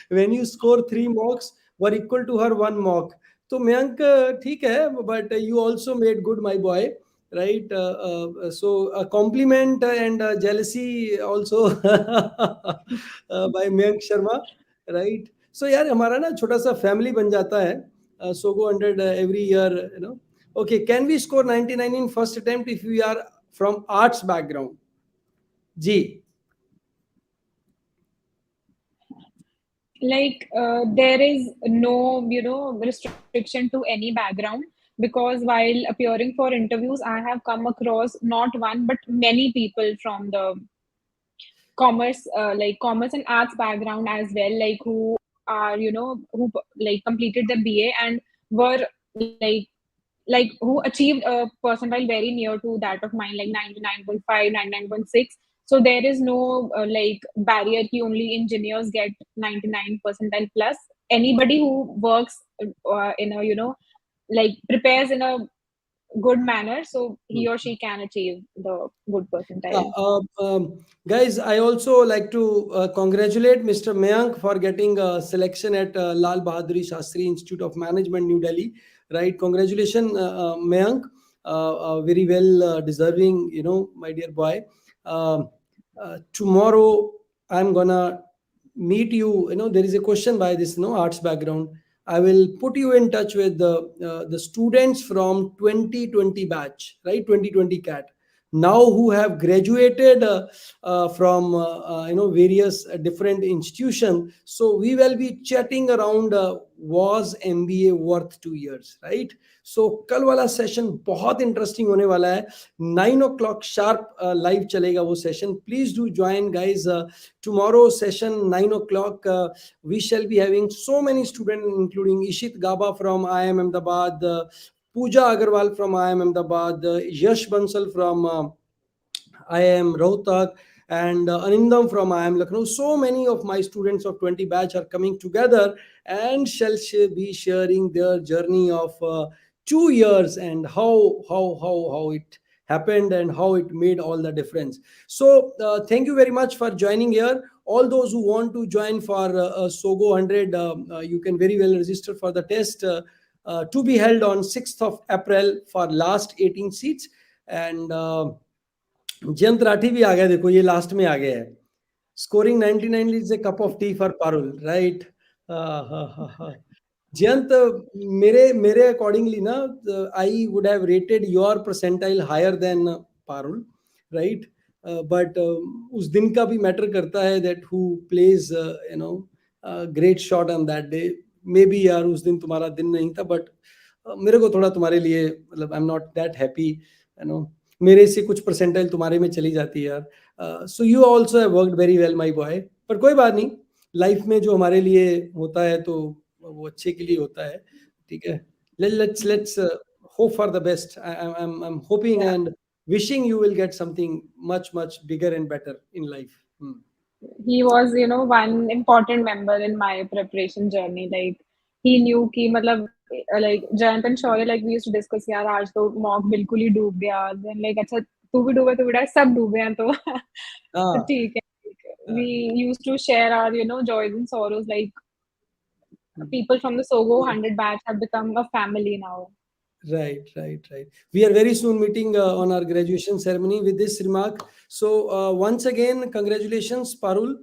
when you score 3 mocks were equal to her 1 mock. तो मयंक ठीक है, but you also made good, my boy, right? So a compliment and jealousy also by Mayank Sharma, right? So यार हमारा ना छोटा सा family बन जाता है SoGo 100 every year, you know. Okay, can we score 99 in first attempt if we are from arts background? Ji Like there is no restriction to any background, because while appearing for interviews I have come across not one but many people from the commerce and arts background as well, like who are who like completed the BA and were like who achieved a percentile very near to that of mine, like 99.5, 99.6. So there is no like barrier ki only engineers get 99 percentile plus. Anybody who works in a like prepares in a good manner, so he or she can achieve the good Yeah, percentile. guys, I also like to congratulate Mr. Mayank for getting a selection at Lal Bahaduri Shastri Institute of Management, New Delhi. Right, congratulations, Mayank. Very well deserving, you know, my dear boy. Tomorrow, I'm gonna meet you. You know, there is a question by this, arts background. I will put you in touch with the students from 2020 batch, right? 2020 CAT now who have graduated from various different institutions. So we will be chatting around was MBA worth 2 years, right? So कल वाला session बहुत interesting होने वाला है। 9 o'clock sharp live चलेगा वो session. Please do join guys. tomorrow session 9 o'clock, we shall be having so many students including Ishit Gaba from IIM Ahmedabad, Pooja Agarwal from IIM Ahmedabad, Yash Bansal from IIM Rohtak, and Anindam from IIM Lucknow. So many of my students of 20 batch are coming together and shall be sharing their journey of 2 years and how it happened and how it made all the difference. So thank you very much for joining here. All those who want to join for SoGo 100, you can very well register for the test to be held on 6th of April for last 18 seats. And Jayant Rathi भी आ गया, देखो ये last में आ गया है। Scoring 99 is a cup of tea for Parul, right? Jayant, मेरे मेरे अकॉर्डिंगली ना, I would have rated your percentile higher than Parul, right? But उस दिन का भी मैटर करता है, that who plays great shot on that day. Maybe यार उस दिन तुम्हारा दिन नहीं था, बट मेरे को थोड़ा तुम्हारे लिए मतलब I am not that happy, मेरे से कुछ परसेंटाइल तुम्हारे में चली जाती है यार। So you also have worked very well my boy, पर कोई बात नहीं, लाइफ में जो हमारे लिए होता है तो वो अच्छे के लिए होता है, ठीक है? Let's hope for the best. I'm hoping Yeah. and wishing you will get something much bigger and better in life. He was, one important member in my preparation journey. Like he knew कि मतलब like Jayant and Shaurya, like we used to discuss यार आज तो mock बिल्कुल ही डूब गया. Then like अच्छा तू भी डूबे तो बेटा सब डूबे हैं तो तो हाँ, ठीक है. We used to share our joys and sorrows. Like people from the SoGo yeah. 100 batch have become a family now. Right. We are very soon meeting on our graduation ceremony with this remark. So once again, congratulations, Parul.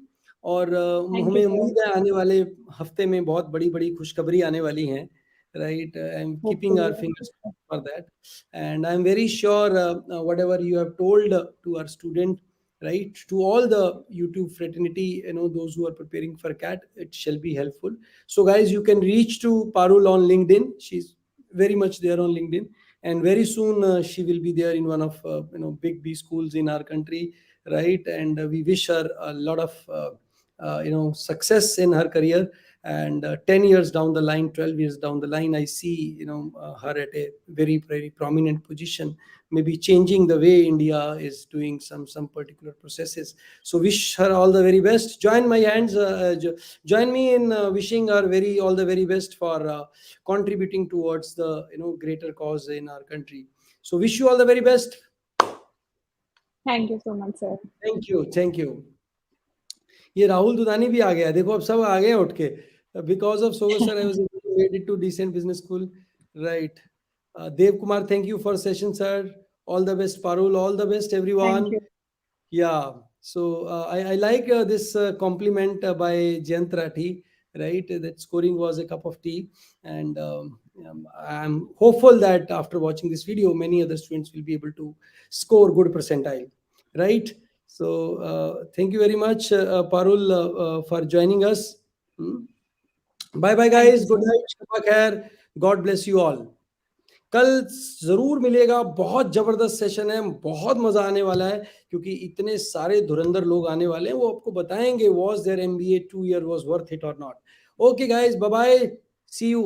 और Thank you, हमें sir. उम्मीद है आने वाले हफ्ते में बहुत बड़ी बड़ी खुशखबरी आने वाली हैं. Right, I am keeping Hopefully. our fingers crossed for that, and I am very sure whatever you have told to our student, right, to all the YouTube fraternity, those who are preparing for CAT, it shall be helpful. So guys, you can reach to Parul on LinkedIn. She's very much there on LinkedIn, and very soon she will be there in one of big B schools in our country, right? And we wish her a lot of success in her career. And 10 years down the line, 12 years down the line, I see her at a very prominent position, maybe changing the way India is doing some particular processes. So wish her all the very best. Join me in wishing her all the very best for contributing towards the greater cause in our country. So wish you all the very best. Thank you so much, sir. Thank you. ये राहुल दुदानी भी आ गया, देखो अब सब आ गए उठ के. Because of Sogou sir I was made it to decent business school, right? Dev Kumar, thank you for session, sir. All the best, Parul. All the best, everyone. Thank you. Yeah. So I like this compliment by Jayant Rathi, right? That scoring was a cup of tea, and I'm hopeful that after watching this video, many other students will be able to score good percentile, right? So thank you very much, Parul, for joining us. Bye bye, Thank guys. you, Good sir. night. Shabba khair. God bless you all. कल जरूर मिलेगा, बहुत जबरदस्त session है, बहुत मजा आने वाला है, क्योंकि इतने सारे धुरंधर लोग आने वाले हैं, वो आपको बताएंगे was there MBA 2 year was worth it or not. Okay guys, bye bye, see you.